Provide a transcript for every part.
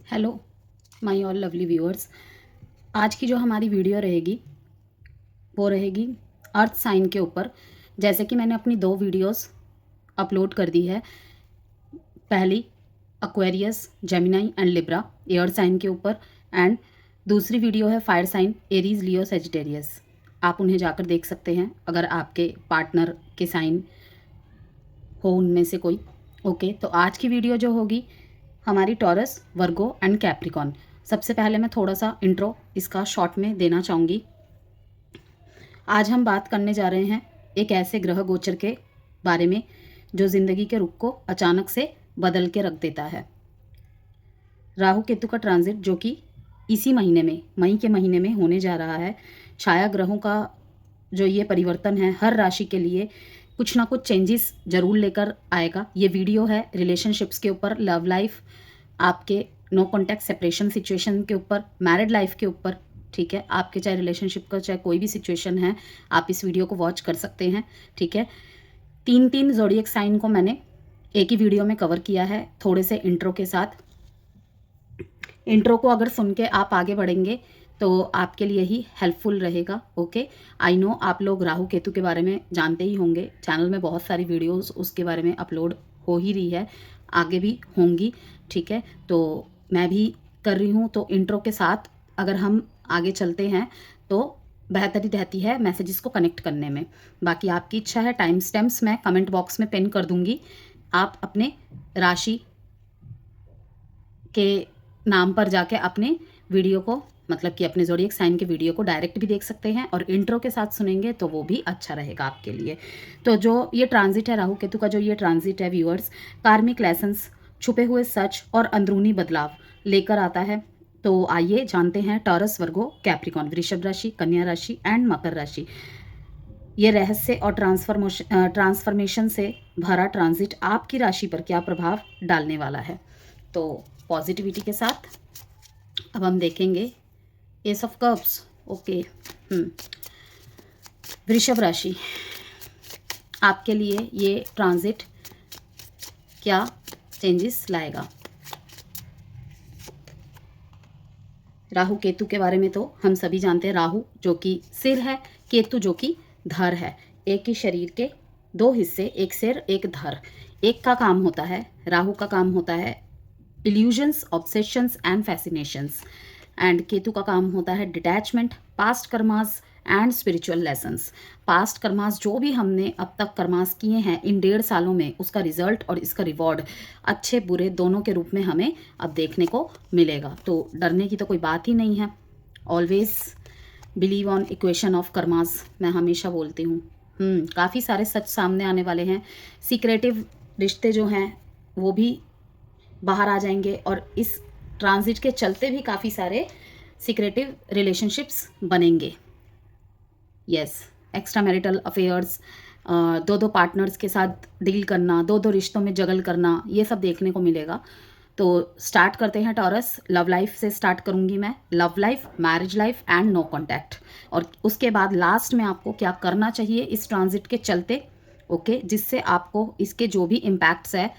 Hello my all lovely viewers. आज की जो हमारी वीडियो रहेगी वो रहेगी अर्थ साइन के ऊपर। जैसे कि मैंने अपनी 2 वीडियोस अपलोड कर दी है। पहली Aquarius, Gemini and Libra air sign के ऊपर, एंड दूसरी वीडियो है fire sign Aries, Leo, Sagittarius. आप उन्हें जाकर देख सकते हैं अगर आपके पार्टनर के साइन हो उनमें से कोई। ओके, तो आज की वीडियो जो होगी हमारी टॉरस, वर्गो एंड कैप्रिकॉन। सबसे पहले मैं थोड़ा सा इंट्रो इसका शॉर्ट में देना चाहूँगी। आज हम बात करने जा रहे हैं एक ऐसे ग्रह गोचर के बारे में जो ज़िंदगी के रुख को अचानक से बदल के रख देता है। राहु केतु का ट्रांजिट जो कि इसी महीने में, मई के महीने में होने जा रहा है। छाया ग्रहों का जो ये परिवर्तन है हर राशि के लिए कुछ ना कुछ चेंजेस जरूर लेकर आएगा। ये वीडियो है रिलेशनशिप्स के ऊपर, लव लाइफ, आपके नो कॉन्टैक्ट सेपरेशन सिचुएशन के ऊपर, मैरिड लाइफ के ऊपर। ठीक है, आपके चाहे रिलेशनशिप का चाहे कोई भी सिचुएशन है, आप इस वीडियो को वॉच कर सकते हैं। ठीक है, 3 ज़ोडिएक साइन को मैंने एक ही वीडियो में कवर किया है, थोड़े से इंट्रो के साथ। इंट्रो को अगर सुन के आप आगे बढ़ेंगे तो आपके लिए ही हेल्पफुल रहेगा। ओके, आई नो आप लोग राहु केतु के बारे में जानते ही होंगे, चैनल में बहुत सारी वीडियोस उसके बारे में अपलोड हो ही रही है, आगे भी होंगी। ठीक है, तो मैं भी कर रही हूँ। तो इंट्रो के साथ अगर हम आगे चलते हैं तो बेहतरी रहती है मैसेजेस को कनेक्ट करने में। बाकी आपकी इच्छा है, टाइम स्टैम्प्स मैं कमेंट बॉक्स में पिन कर दूंगी। आप अपने राशि के नाम पर जाके अपने वीडियो को, मतलब कि अपने ज़ोडिएक साइन के वीडियो को डायरेक्ट भी देख सकते हैं, और इंट्रो के साथ सुनेंगे तो वो भी अच्छा रहेगा आपके लिए। तो जो ये ट्रांजिट है राहु केतु का, जो ये ट्रांजिट है व्यूअर्स, कार्मिक लेसन्स, छुपे हुए सच और अंदरूनी बदलाव लेकर आता है। तो आइए जानते हैं टॉरस, वर्गो, कैप्रिकॉन, वृषभ राशि, कन्या राशि एंड मकर राशि, ये रहस्य और ट्रांसफॉर्मेशन से भरा ट्रांजिट आपकी राशि पर क्या प्रभाव डालने वाला है। तो पॉजिटिविटी के साथ अब हम देखेंगे एस ऑफ कप्स। ओके, वृषभ राशि, आपके लिए ये ट्रांजिट क्या चेंजेस लाएगा। राहु केतु के बारे में तो हम सभी जानते हैं, राहु जो कि सिर है, केतु जो कि धर है। एक ही शरीर के 2 हिस्से, एक सिर एक धर। एक का काम होता है, राहु का काम होता है illusions, obsessions and fascinations, and Ketu का काम होता है detachment, past karmas and spiritual lessons. Past karmas जो भी हमने अब तक कर्मास किए हैं इन 1.5 सालों में, उसका रिजल्ट और इसका रिवॉर्ड अच्छे बुरे दोनों के रूप में हमें अब देखने को मिलेगा। तो डरने की तो कोई बात ही नहीं है। Always believe on equation of karmas, मैं हमेशा बोलती हूँ। काफ़ी सारे सच सामने आने वाले हैं। सीक्रेटिव रिश्ते जो हैं वो भी बाहर आ जाएंगे, और इस ट्रांजिट के चलते भी काफ़ी सारे सीक्रेटिव रिलेशनशिप्स बनेंगे। Yes, extra marital affairs, 2 partners के साथ डील करना, 2 रिश्तों में जगल करना, ये सब देखने को मिलेगा। तो स्टार्ट करते हैं टॉरस। लव लाइफ से स्टार्ट करूंगी मैं, love life, marriage life and no contact, और उसके बाद लास्ट में आपको क्या करना चाहिए इस ट्रांजिट के चलते। ओके, जिससे आपको इसके जो भी इम्पैक्ट्स है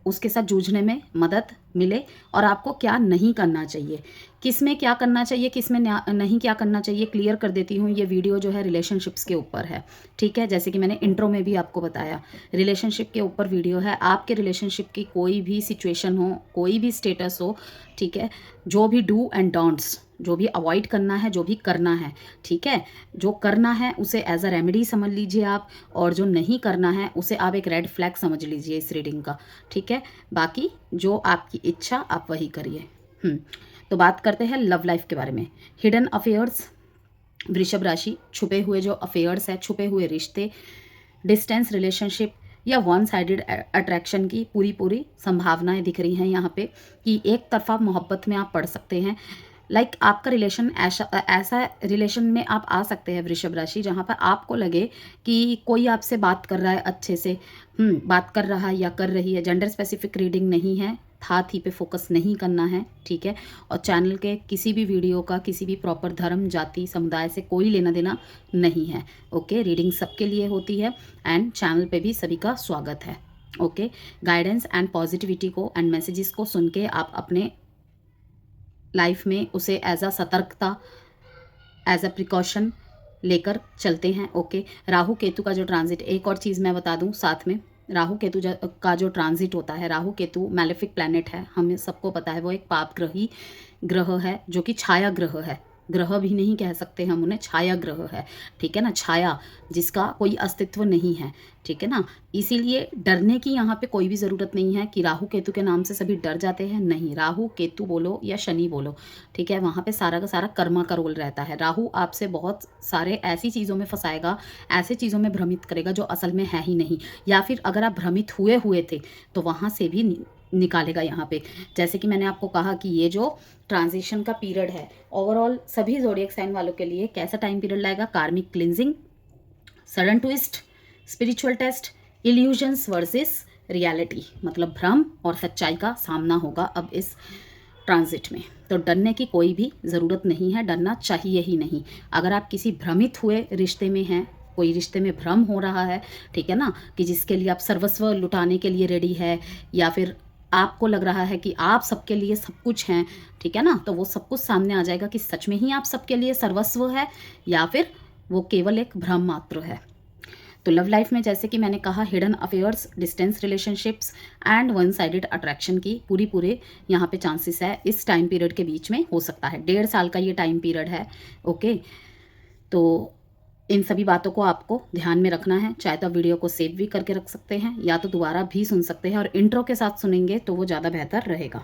उसके साथ जूझने में मदद मिले, और आपको क्या नहीं करना चाहिए, किस में क्या करना चाहिए, किस में नहीं क्या करना चाहिए, क्लियर कर देती हूँ। ये वीडियो जो है रिलेशनशिप्स के ऊपर है। ठीक है, जैसे कि मैंने इंट्रो में भी आपको बताया, रिलेशनशिप के ऊपर वीडियो है। आपके रिलेशनशिप की कोई भी सिचुएशन हो, कोई भी स्टेटस हो, ठीक है, जो भी डू एंड डोंट्स, जो भी अवॉइड करना है, जो भी करना है, ठीक है, जो करना है उसे एज अ रेमेडी समझ लीजिए आप, और जो नहीं करना है उसे आप एक रेड फ्लैग समझ लीजिए इस रीडिंग का। ठीक है, बाकी जो आपकी इच्छा आप वही करिए। तो बात करते हैं लव लाइफ के बारे में। हिडन अफेयर्स, वृषभ राशि, छुपे हुए जो अफेयर्स है, छुपे हुए रिश्ते, डिस्टेंस रिलेशनशिप या वन साइडेड अट्रैक्शन की पूरी संभावनाएं दिख रही हैं यहाँ पे, कि एक तरफा मोहब्बत में आप पड़ सकते हैं। लाइक आपका रिलेशन ऐसा रिलेशन में आप आ सकते हैं वृषभ राशि, जहाँ पर आपको लगे कि कोई आपसे बात कर रहा है अच्छे से, बात कर रहा है या कर रही है। जेंडर स्पेसिफिक रीडिंग नहीं है, हाथ ही पे फोकस नहीं करना है। ठीक है, और चैनल के किसी भी वीडियो का किसी भी प्रॉपर धर्म, जाति, समुदाय से कोई लेना देना नहीं है। ओके, रीडिंग सबके लिए होती है, एंड चैनल पे भी सभी का स्वागत है। ओके, गाइडेंस एंड पॉजिटिविटी को एंड मैसेजेस को सुन के आप अपने लाइफ में उसे एज अ सतर्कता, एज अ प्रिकॉशन लेकर चलते हैं। ओके, राहु केतु का जो ट्रांजिट, एक और चीज़ मैं बता दूं साथ में, राहु केतु का जो ट्रांजिट होता है, राहु केतु मैलेफिक प्लैनेट है, हमें सबको पता है, वो एक पापग्रही ग्रह है, जो कि छाया ग्रह है, ग्रह भी नहीं कह सकते हम उन्हें, छाया ग्रह है, ठीक है ना, छाया, जिसका कोई अस्तित्व नहीं है, ठीक है ना। इसीलिए डरने की यहाँ पे कोई भी ज़रूरत नहीं है कि राहु केतु के नाम से सभी डर जाते हैं, नहीं, राहु केतु बोलो या शनि बोलो, ठीक है, वहाँ पे सारा का सारा कर्मा का रोल रहता है। राहु आपसे बहुत सारे ऐसी चीज़ों में फंसाएगा, ऐसे चीज़ों में भ्रमित करेगा जो असल में है ही नहीं, या फिर अगर आप भ्रमित हुए थे तो वहाँ से भी निकालेगा यहाँ पे। जैसे कि मैंने आपको कहा कि ये जो ट्रांजिशन का पीरियड है ओवरऑल सभी ज़ोडिएक साइन वालों के लिए कैसा टाइम पीरियड लाएगा, karmic cleansing, sudden twist, spiritual test, illusions versus reality, मतलब भ्रम और सच्चाई का सामना होगा अब इस ट्रांजिट में। तो डरने की कोई भी ज़रूरत नहीं है, डरना चाहिए ही नहीं। अगर आप किसी भ्रमित हुए रिश्ते में हैं, कोई रिश्ते में भ्रम हो रहा है, ठीक है ना, कि जिसके लिए आप सर्वस्व लुटाने के लिए रेडी है, या फिर आपको लग रहा है कि आप सबके लिए सब कुछ हैं, ठीक है ना, तो वो सब कुछ सामने आ जाएगा कि सच में ही आप सबके लिए सर्वस्व है या फिर वो केवल एक भ्रम मात्र है। तो लव लाइफ में जैसे कि मैंने कहा, hidden affairs, distance relationships and one sided attraction की पूरे यहाँ पे चांसेस है इस टाइम पीरियड के बीच में हो सकता है। 1.5 साल का ये टाइम पीरियड है। ओके, तो इन सभी बातों को आपको ध्यान में रखना है। चाहे तो आप वीडियो को सेव भी करके रख सकते हैं या तो दोबारा भी सुन सकते हैं, और इंट्रो के साथ सुनेंगे तो वो ज़्यादा बेहतर रहेगा।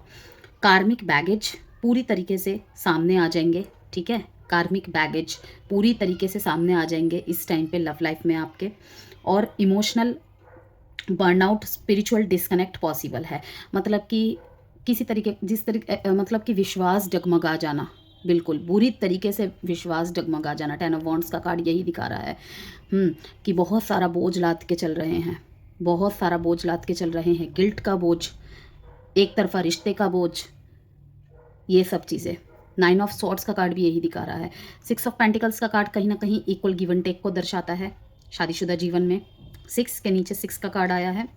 कार्मिक बैगेज पूरी तरीके से सामने आ जाएंगे, ठीक है, कार्मिक बैगेज पूरी तरीके से सामने आ जाएंगे इस टाइम पे लव लाइफ में आपके, और emotional burnout, spiritual disconnect possible है, मतलब कि किसी तरीके, जिस तरीके मतलब कि विश्वास डगमगा जाना, बिल्कुल बुरी तरीके से विश्वास डगमगा जाना। 10 ऑफ वॉन्ड्स का कार्ड यही दिखा रहा है कि बहुत सारा बोझ लाद के चल रहे हैं, बहुत सारा बोझ लाद के चल रहे हैं, गिल्ट का बोझ, एक तरफा रिश्ते का बोझ, ये सब चीज़ें। 9 ऑफ सॉर्ड्स का कार्ड भी यही दिखा रहा है। 6 ऑफ पेंटिकल्स का कार्ड कहीं ना कहीं इक्वल गिव एंड टेक को दर्शाता है शादीशुदा जीवन में। 6 के नीचे 6 का कार्ड आया है,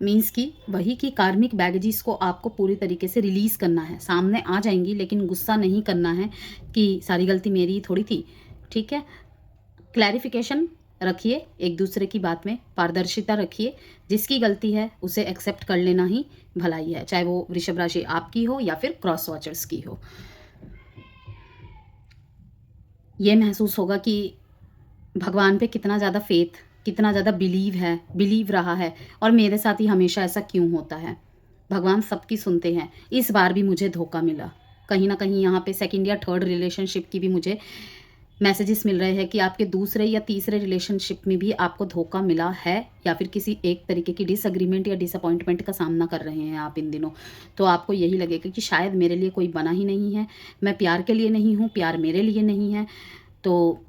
मीन्स कि वही कि कार्मिक बैगेजेस को आपको पूरी तरीके से रिलीज़ करना है। सामने आ जाएंगी लेकिन गुस्सा नहीं करना है कि सारी गलती मेरी थोड़ी थी, ठीक है। क्लैरिफिकेशन रखिए, एक दूसरे की बात में पारदर्शिता रखिए, जिसकी गलती है उसे एक्सेप्ट कर लेना ही भलाई है, चाहे वो वृषभ राशि आपकी हो या फिर क्रॉस वॉचर्स की हो। ये महसूस होगा कि भगवान पे कितना ज़्यादा फेथ, कितना ज़्यादा बिलीव रहा है, और मेरे साथ ही हमेशा ऐसा क्यों होता है। भगवान सबकी सुनते हैं, इस बार भी मुझे धोखा मिला। कहीं ना कहीं यहाँ पे सेकंड या थर्ड रिलेशनशिप की भी मुझे मैसेजेस मिल रहे हैं कि आपके दूसरे या तीसरे रिलेशनशिप में भी आपको धोखा मिला है, या फिर किसी एक तरीके की डिसएग्रीमेंट या डिसअपॉइंटमेंट का सामना कर रहे हैं आप इन दिनों। तो आपको यही लगेगा कि शायद मेरे लिए कोई बना ही नहीं है, मैं प्यार के लिए नहीं हूँ, प्यार मेरे लिए नहीं है। तो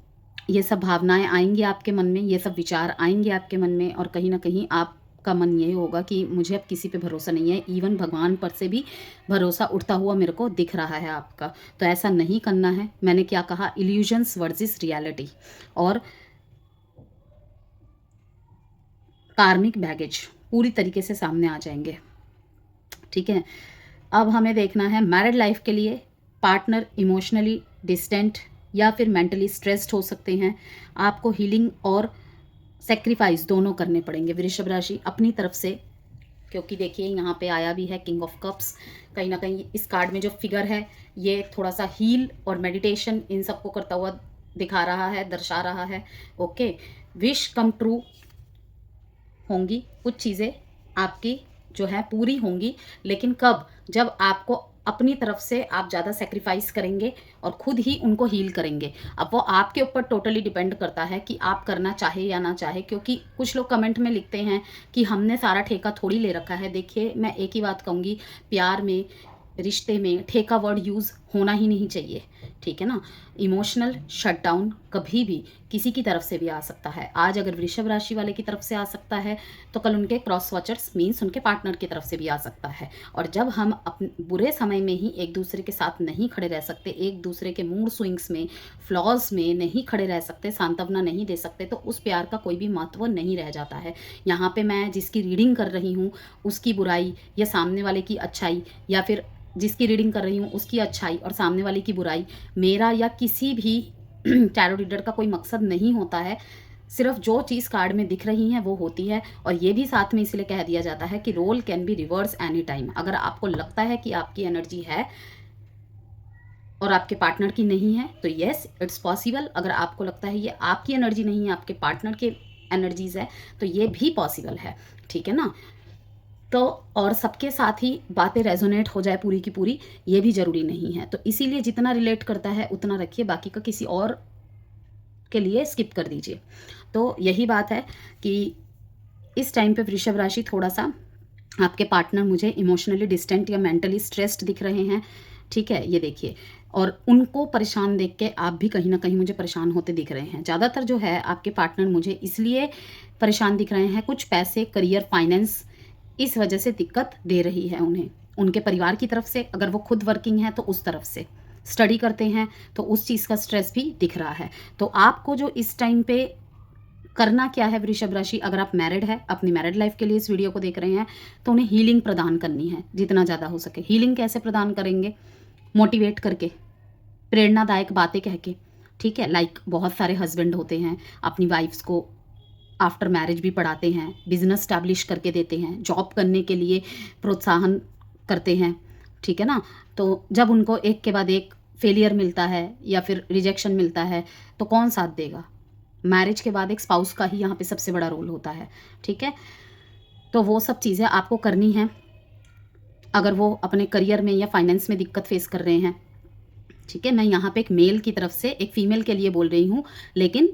ये सब भावनाएं आएंगी आपके मन में, ये सब विचार आएंगे आपके मन में, और कहीं ना कहीं आपका मन ये होगा कि मुझे अब किसी पे भरोसा नहीं है, इवन भगवान पर से भी भरोसा उठता हुआ मेरे को दिख रहा है आपका। तो ऐसा नहीं करना है। मैंने क्या कहा, इल्यूजन्स वर्सेस रियलिटी और कार्मिक बैगेज पूरी तरीके से सामने आ जाएंगे, ठीक है। अब हमें देखना है मैरिड लाइफ के लिए, पार्टनर इमोशनली डिस्टेंट या फिर मेंटली स्ट्रेस्ड हो सकते हैं। आपको हीलिंग और सेक्रीफाइस दोनों करने पड़ेंगे वृषभ राशि अपनी तरफ से, क्योंकि देखिए यहाँ पे आया भी है किंग ऑफ कप्स। कहीं ना कहीं इस कार्ड में जो फिगर है ये थोड़ा सा हील और मेडिटेशन इन सबको करता हुआ दिखा रहा है, दर्शा रहा है। ओके, विश कम ट्रू होंगी, कुछ चीज़ें आपकी जो है पूरी होंगी, लेकिन कब, जब आपको अपनी तरफ से आप ज़्यादा सेक्रीफाइस करेंगे और खुद ही उनको हील करेंगे। अब वो आपके ऊपर टोटली डिपेंड करता है कि आप करना चाहे या ना चाहे, क्योंकि कुछ लोग कमेंट में लिखते हैं कि हमने सारा ठेका थोड़ी ले रखा है। देखिए मैं एक ही बात कहूँगी, प्यार में, रिश्ते में ठेका वर्ड यूज़ होना ही नहीं चाहिए, ठीक है ना। इमोशनल शटडाउन कभी भी किसी की तरफ से भी आ सकता है। आज अगर वृषभ राशि वाले की तरफ से आ सकता है तो कल उनके क्रॉस वॉचर्स मीन्स उनके पार्टनर की तरफ से भी आ सकता है। और जब हम अपने बुरे समय में ही एक दूसरे के साथ नहीं खड़े रह सकते, एक दूसरे के मूड स्विंग्स में, फ्लॉज में नहीं खड़े रह सकते, सांत्वना नहीं दे सकते, तो उस प्यार का कोई भी महत्व नहीं रह जाता है। यहाँ पे मैं जिसकी रीडिंग कर रही हूँ उसकी बुराई या सामने वाले की अच्छाई, या फिर जिसकी रीडिंग कर रही हूँ उसकी अच्छाई और सामने वाले की बुराई, मेरा या किसी भी टैरो रीडर का कोई मकसद नहीं होता है। सिर्फ जो चीज़ कार्ड में दिख रही है वो होती है। और ये भी साथ में इसलिए कह दिया जाता है कि role can be reverse any time. अगर आपको लगता है कि आपकी एनर्जी है और आपके पार्टनर की नहीं है तो येस इट्स पॉसिबल। अगर आपको लगता है ये आपकी एनर्जी नहीं है, आपके पार्टनर की एनर्जीज है, तो ये भी पॉसिबल है। ठीक है ना। तो और सबके साथ ही बातें रेजोनेट हो जाए पूरी की पूरी, ये भी ज़रूरी नहीं है। तो इसीलिए जितना रिलेट करता है उतना रखिए, बाकी का किसी और के लिए स्किप कर दीजिए। तो यही बात है कि इस टाइम पे वृषभ राशि थोड़ा सा आपके पार्टनर मुझे इमोशनली डिस्टेंट या मेंटली स्ट्रेस्ड दिख रहे हैं। ठीक है, ये देखिए। और उनको परेशान देख के आप भी कहीं ना कहीं मुझे परेशान होते दिख रहे हैं। ज़्यादातर जो है आपके पार्टनर मुझे इसलिए परेशान दिख रहे हैं, कुछ पैसे, करियर, फाइनेंस, इस वजह से दिक्कत दे रही है उन्हें। उनके परिवार की तरफ से, अगर वो खुद वर्किंग है तो उस तरफ से, स्टडी करते हैं तो उस चीज़ का स्ट्रेस भी दिख रहा है। तो आपको जो इस टाइम पे करना क्या है वृषभ राशि, अगर आप मैरिड है, अपनी मैरिड लाइफ के लिए इस वीडियो को देख रहे हैं, तो उन्हें हीलिंग प्रदान करनी है जितना ज़्यादा हो सके। हीलिंग कैसे प्रदान करेंगे? मोटिवेट करके, प्रेरणादायक बातें कह के। ठीक है, लाइक बहुत सारे हस्बैंड होते हैं अपनी वाइफ्स को आफ्टर मैरिज भी पढ़ाते हैं, बिजनेस स्टैब्लिश करके देते हैं, जॉब करने के लिए प्रोत्साहन करते हैं। ठीक है ना। तो जब उनको एक के बाद एक फेलियर मिलता है या फिर रिजेक्शन मिलता है तो कौन साथ देगा? मैरिज के बाद एक स्पाउस का ही यहाँ पे सबसे बड़ा रोल होता है। ठीक है, तो वो सब चीज़ें आपको करनी है अगर वो अपने करियर में या फाइनेंस में दिक्कत फेस कर रहे हैं। ठीक है, मैं यहाँ पे एक मेल की तरफ से एक फीमेल के लिए बोल रही हूँ, लेकिन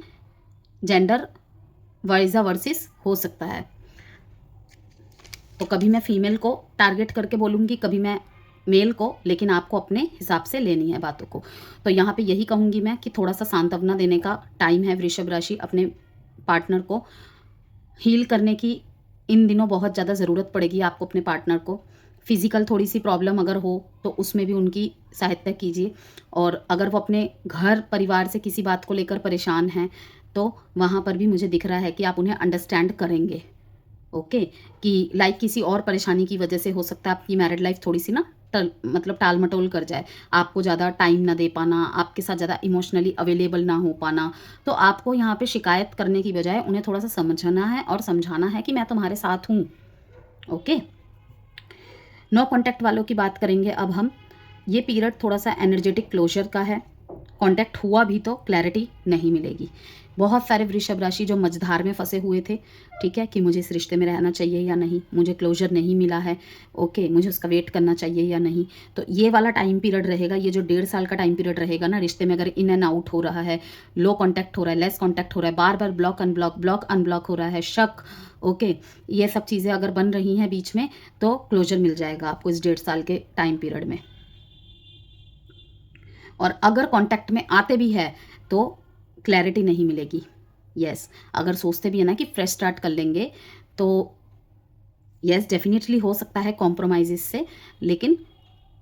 जेंडर वाइजा वर्सेस हो सकता है। तो कभी मैं फीमेल को टारगेट करके बोलूँगी, कभी मैं मेल को, लेकिन आपको अपने हिसाब से लेनी है बातों को। तो यहाँ पे यही कहूँगी मैं कि थोड़ा सा सांत्वना देने का टाइम है वृषभ राशि। अपने पार्टनर को हील करने की इन दिनों बहुत ज़्यादा ज़रूरत पड़ेगी आपको अपने पार्टनर को। फिज़िकल थोड़ी सी प्रॉब्लम अगर हो तो उसमें भी उनकी सहायता कीजिए। और अगर वो अपने घर परिवार से किसी बात को लेकर परेशान हैं तो वहाँ पर भी मुझे दिख रहा है कि आप उन्हें अंडरस्टैंड करेंगे। ओके, कि लाइक किसी और परेशानी की वजह से हो सकता है आपकी मैरिड लाइफ थोड़ी सी ना मतलब टाल मटोल कर जाए, आपको ज़्यादा टाइम ना दे पाना, आपके साथ ज़्यादा इमोशनली अवेलेबल ना हो पाना। तो आपको यहाँ पे शिकायत करने की बजाय उन्हें थोड़ा सा समझना है और समझाना है कि मैं तुम्हारे साथ हूँ। ओके, नो कॉन्टैक्ट वालों की बात करेंगे अब हम। ये पीरियड थोड़ा सा एनर्जेटिक क्लोजर का है। कॉन्टैक्ट हुआ भी तो क्लैरिटी नहीं मिलेगी। बहुत सारे वृषभ राशि जो मझधार में फंसे हुए थे, ठीक है, कि मुझे इस रिश्ते में रहना चाहिए या नहीं, मुझे क्लोजर नहीं मिला है, ओके, मुझे उसका वेट करना चाहिए या नहीं। तो ये वाला टाइम पीरियड रहेगा, ये जो 1.5 साल का टाइम पीरियड रहेगा ना रिश्ते में, अगर इन एंड आउट हो रहा है, लो कॉन्टैक्ट हो रहा है, लेस कॉन्टैक्ट हो रहा है, बार बार ब्लॉक अनब्लॉक हो रहा है, शक, ओके, ये सब चीज़ें अगर बन रही हैं बीच में, तो क्लोजर मिल जाएगा आपको इस 1.5 साल के टाइम पीरियड में। और अगर कांटेक्ट में आते भी है तो क्लैरिटी नहीं मिलेगी। यस, अगर सोचते भी है ना कि फ्रेश स्टार्ट कर लेंगे तो यस डेफिनेटली हो सकता है कॉम्प्रोमाइज़ से, लेकिन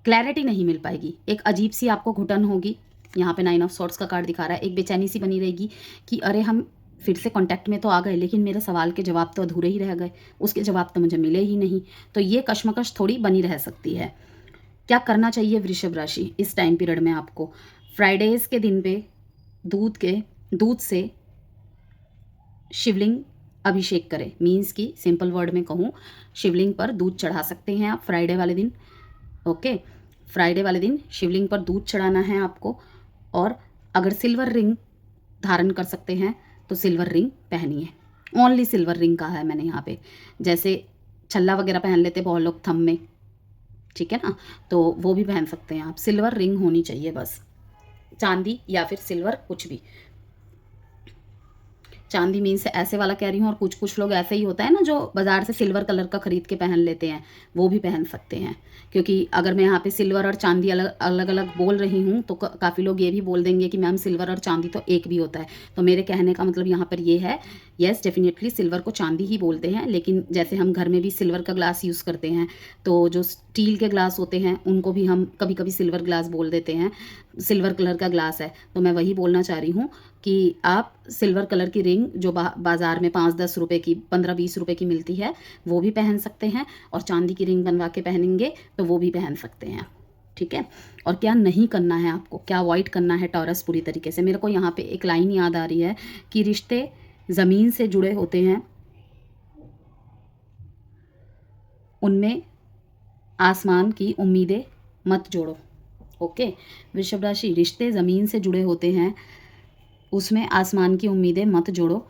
क्लैरिटी नहीं मिल पाएगी। एक अजीब सी आपको घुटन होगी। यहाँ पे 9 ऑफ सॉर्ड्स का कार्ड दिखा रहा है। एक बेचैनी सी बनी रहेगी कि अरे हम फिर से कांटेक्ट में तो आ गए लेकिन मेरे सवाल के जवाब तो अधूरे ही रह गए, उसके जवाब तो मुझे मिले ही नहीं। तो ये कश्मकश थोड़ी बनी रह सकती है। क्या करना चाहिए वृषभ राशि इस टाइम पीरियड में आपको? फ्राइडेज के दिन पे दूध से शिवलिंग अभिषेक करें। मीन्स की सिंपल वर्ड में कहूँ, शिवलिंग पर दूध चढ़ा सकते हैं आप फ्राइडे वाले दिन। ओके, फ्राइडे वाले दिन शिवलिंग पर दूध चढ़ाना है आपको। और अगर सिल्वर रिंग धारण कर सकते हैं तो सिल्वर रिंग पहनिए। ओनली सिल्वर रिंग का है मैंने यहाँ पे, जैसे छल्ला वगैरह पहन लेते बहुत लोग थंब में, ठीक है ना, तो वो भी पहन सकते हैं आप। सिल्वर रिंग होनी चाहिए बस, चांदी या फिर सिल्वर कुछ भी। चांदी मीन्स ऐसे वाला कह रही हूँ, और कुछ कुछ लोग ऐसे ही होता है ना जो बाज़ार से सिल्वर कलर का ख़रीद के पहन लेते हैं, वो भी पहन सकते हैं। क्योंकि अगर मैं यहाँ पे सिल्वर और चांदी अलग अलग अलग बोल रही हूँ तो काफ़ी लोग ये भी बोल देंगे कि मैम सिल्वर और चांदी तो एक भी होता है। तो मेरे कहने का मतलब यहाँ पर ये है, येस डेफिनेटली सिल्वर को चांदी ही बोलते हैं, लेकिन जैसे हम घर में भी सिल्वर का ग्लास यूज़ करते हैं, तो जो स्टील के ग्लास होते हैं उनको भी हम कभी कभी सिल्वर ग्लास बोल देते हैं। सिल्वर कलर का ग्लास है, तो मैं वही बोलना चाह रही हूँ कि आप सिल्वर कलर की रिंग जो बाज़ार में 5-10 रुपए की, 15-20 रुपए की मिलती है, वो भी पहन सकते हैं, और चांदी की रिंग बनवा के पहनेंगे तो वो भी पहन सकते हैं। ठीक है। और क्या नहीं करना है आपको, क्या अवॉइड करना है टॉरस पूरी तरीके से। मेरे को यहाँ पे एक लाइन याद आ रही है कि रिश्ते ज़मीन से जुड़े होते हैं, उनमें आसमान की उम्मीदें मत जोड़ो। ओके, वृषभ राशि, रिश्ते ज़मीन से जुड़े होते हैं, उसमें आसमान की उम्मीदें मत जोड़ो।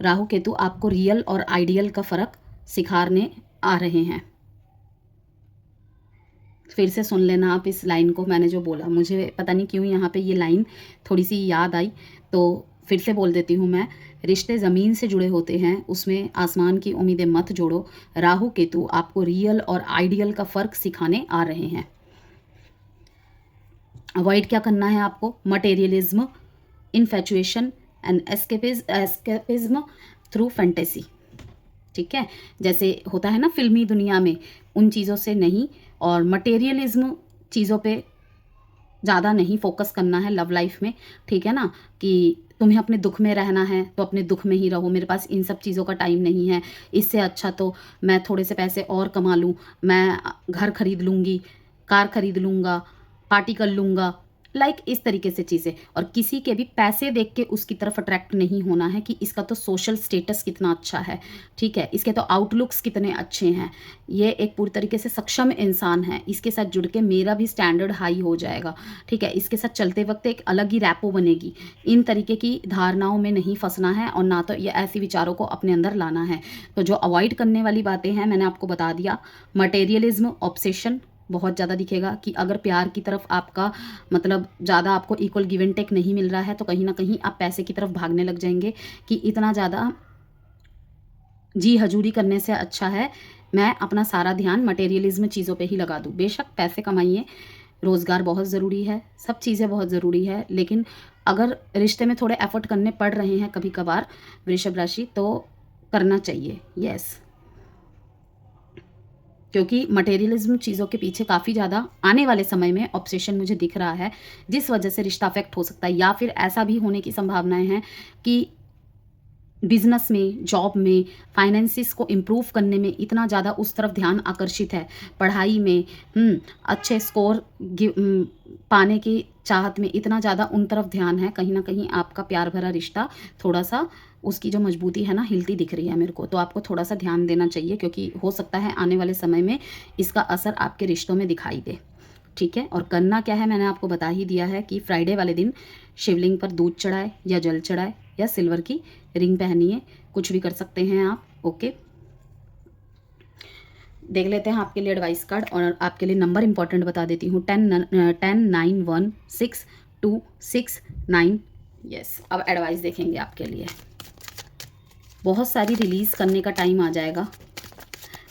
राहु केतु आपको रियल और आइडियल का फ़र्क सिखाने आ रहे हैं। फिर से सुन लेना आप इस लाइन को, मैंने जो बोला, मुझे पता नहीं क्यों यहाँ पे ये लाइन थोड़ी सी याद आई, तो फिर से बोल देती हूँ मैं। रिश्ते ज़मीन से जुड़े होते हैं, उसमें आसमान की उम्मीदें मत जोड़ो। राहु केतु आपको रियल और आइडियल का फ़र्क सिखाने आ रहे हैं। अवॉइड क्या करना है आपको, materialism, infatuation and escapism through fantasy. ठीक है, जैसे होता है ना फिल्मी दुनिया में, उन चीज़ों से नहीं, और मटेरियलिज्म चीज़ों पे ज़्यादा नहीं फोकस करना है लव लाइफ में। ठीक है ना, कि तुम्हें अपने दुख में रहना है तो अपने दुख में ही रहो, मेरे पास इन सब चीज़ों का टाइम नहीं है, इससे अच्छा तो मैं थोड़े से पैसे और कमा लूँ, मैं घर खरीद लूँगी, कार खरीद लूँगा, पार्टी कर लूँगा, लाइक इस तरीके से चीज़ें। और किसी के भी पैसे देख के उसकी तरफ अट्रैक्ट नहीं होना है कि इसका तो सोशल स्टेटस कितना अच्छा है, ठीक है, इसके तो आउटलुक्स कितने अच्छे हैं, ये एक पूरी तरीके से सक्षम इंसान है, इसके साथ जुड़ के मेरा भी स्टैंडर्ड हाई हो जाएगा। ठीक है, इसके साथ चलते वक्त एक अलग ही रैपो बनेगी। इन तरीके की धारणाओं में नहीं फंसना है, और ना तो ये ऐसी विचारों को अपने अंदर लाना है। तो जो अवॉइड करने वाली बातें हैं मैंने आपको बता दिया। मटेरियलिज्म, ऑब्सेशन बहुत ज़्यादा दिखेगा कि अगर प्यार की तरफ आपका मतलब ज़्यादा आपको इक्वल गिव एंड टेक नहीं मिल रहा है, तो कहीं ना कहीं आप पैसे की तरफ भागने लग जाएंगे कि इतना ज़्यादा जी हजूरी करने से अच्छा है मैं अपना सारा ध्यान मटेरियलिज्म चीज़ों पे ही लगा दूँ। बेशक पैसे कमाइए, रोज़गार बहुत ज़रूरी है, सब चीज़ें बहुत ज़रूरी है, लेकिन अगर रिश्ते में थोड़े एफर्ट करने पड़ रहे हैं कभी कभार वृषभ राशि, तो करना चाहिए। यस, क्योंकि मटेरियलिज्म चीज़ों के पीछे काफ़ी ज़्यादा आने वाले समय में ऑब्सेशन मुझे दिख रहा है, जिस वजह से रिश्ता अफेक्ट हो सकता है, या फिर ऐसा भी होने की संभावनाएं हैं कि बिजनेस में, जॉब में, फाइनेंसिस को इम्प्रूव करने में इतना ज़्यादा उस तरफ ध्यान आकर्षित है, पढ़ाई में अच्छे स्कोर पाने की चाहत में इतना ज़्यादा उन तरफ ध्यान है, कहीं ना कहीं आपका प्यार भरा रिश्ता थोड़ा सा उसकी जो मजबूती है ना हिलती दिख रही है मेरे को। तो आपको थोड़ा सा ध्यान देना चाहिए, क्योंकि हो सकता है आने वाले समय में इसका असर आपके रिश्तों में दिखाई दे। ठीक है, और करना क्या है मैंने आपको बता ही दिया है कि फ्राइडे वाले दिन शिवलिंग पर दूध चढ़ाए या जल चढ़ाए या सिल्वर की रिंग पहनिए, कुछ भी कर सकते हैं आप। ओके, देख लेते हैं आपके लिए एडवाइस कार्ड, और आपके लिए नंबर इंपॉर्टेंट बता देती हूँ, 10916269। यस, अब एडवाइस देखेंगे आपके लिए। बहुत सारी रिलीज़ करने का टाइम आ जाएगा।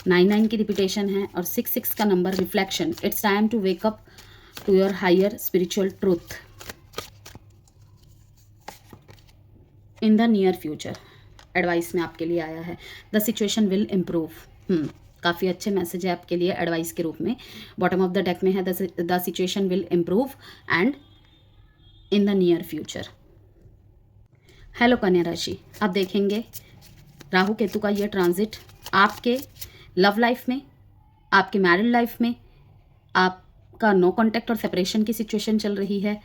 99 की रिपीटेशन है, और 66 का number reflection. It's time to wake up to your higher spiritual truth in the near future. Advice में आपके लिए आया है, द सिचुएशन विल इम्प्रूव। काफ़ी अच्छे मैसेज है आपके लिए एडवाइस के रूप में। बॉटम ऑफ द डेक में है the situation will improve and in the near future. Hello कन्या राशि, आप देखेंगे राहु केतु का ये ट्रांजिट आपके लव लाइफ में, आपके मैरिड लाइफ में, आपका नो कॉन्टैक्ट और सेपरेशन की सिचुएशन चल रही है,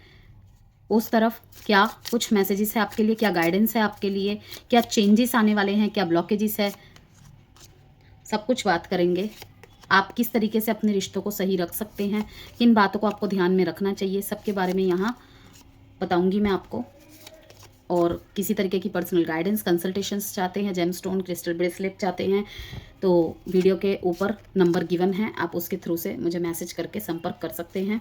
उस तरफ क्या कुछ मैसेजेस है आपके लिए, क्या गाइडेंस है आपके लिए, क्या चेंजेस आने वाले हैं, क्या ब्लॉकेजेस है, सब कुछ बात करेंगे। आप किस तरीके से अपने रिश्तों को सही रख सकते हैं, किन बातों को आपको ध्यान में रखना चाहिए, सबके बारे में यहाँ बताऊंगी मैं आपको। और किसी तरीके की पर्सनल गाइडेंस, कंसल्टेशंस चाहते हैं, जेमस्टोन, क्रिस्टल ब्रेसलेट चाहते हैं, तो वीडियो के ऊपर नंबर गिवन है, आप उसके थ्रू से मुझे मैसेज करके संपर्क कर सकते हैं।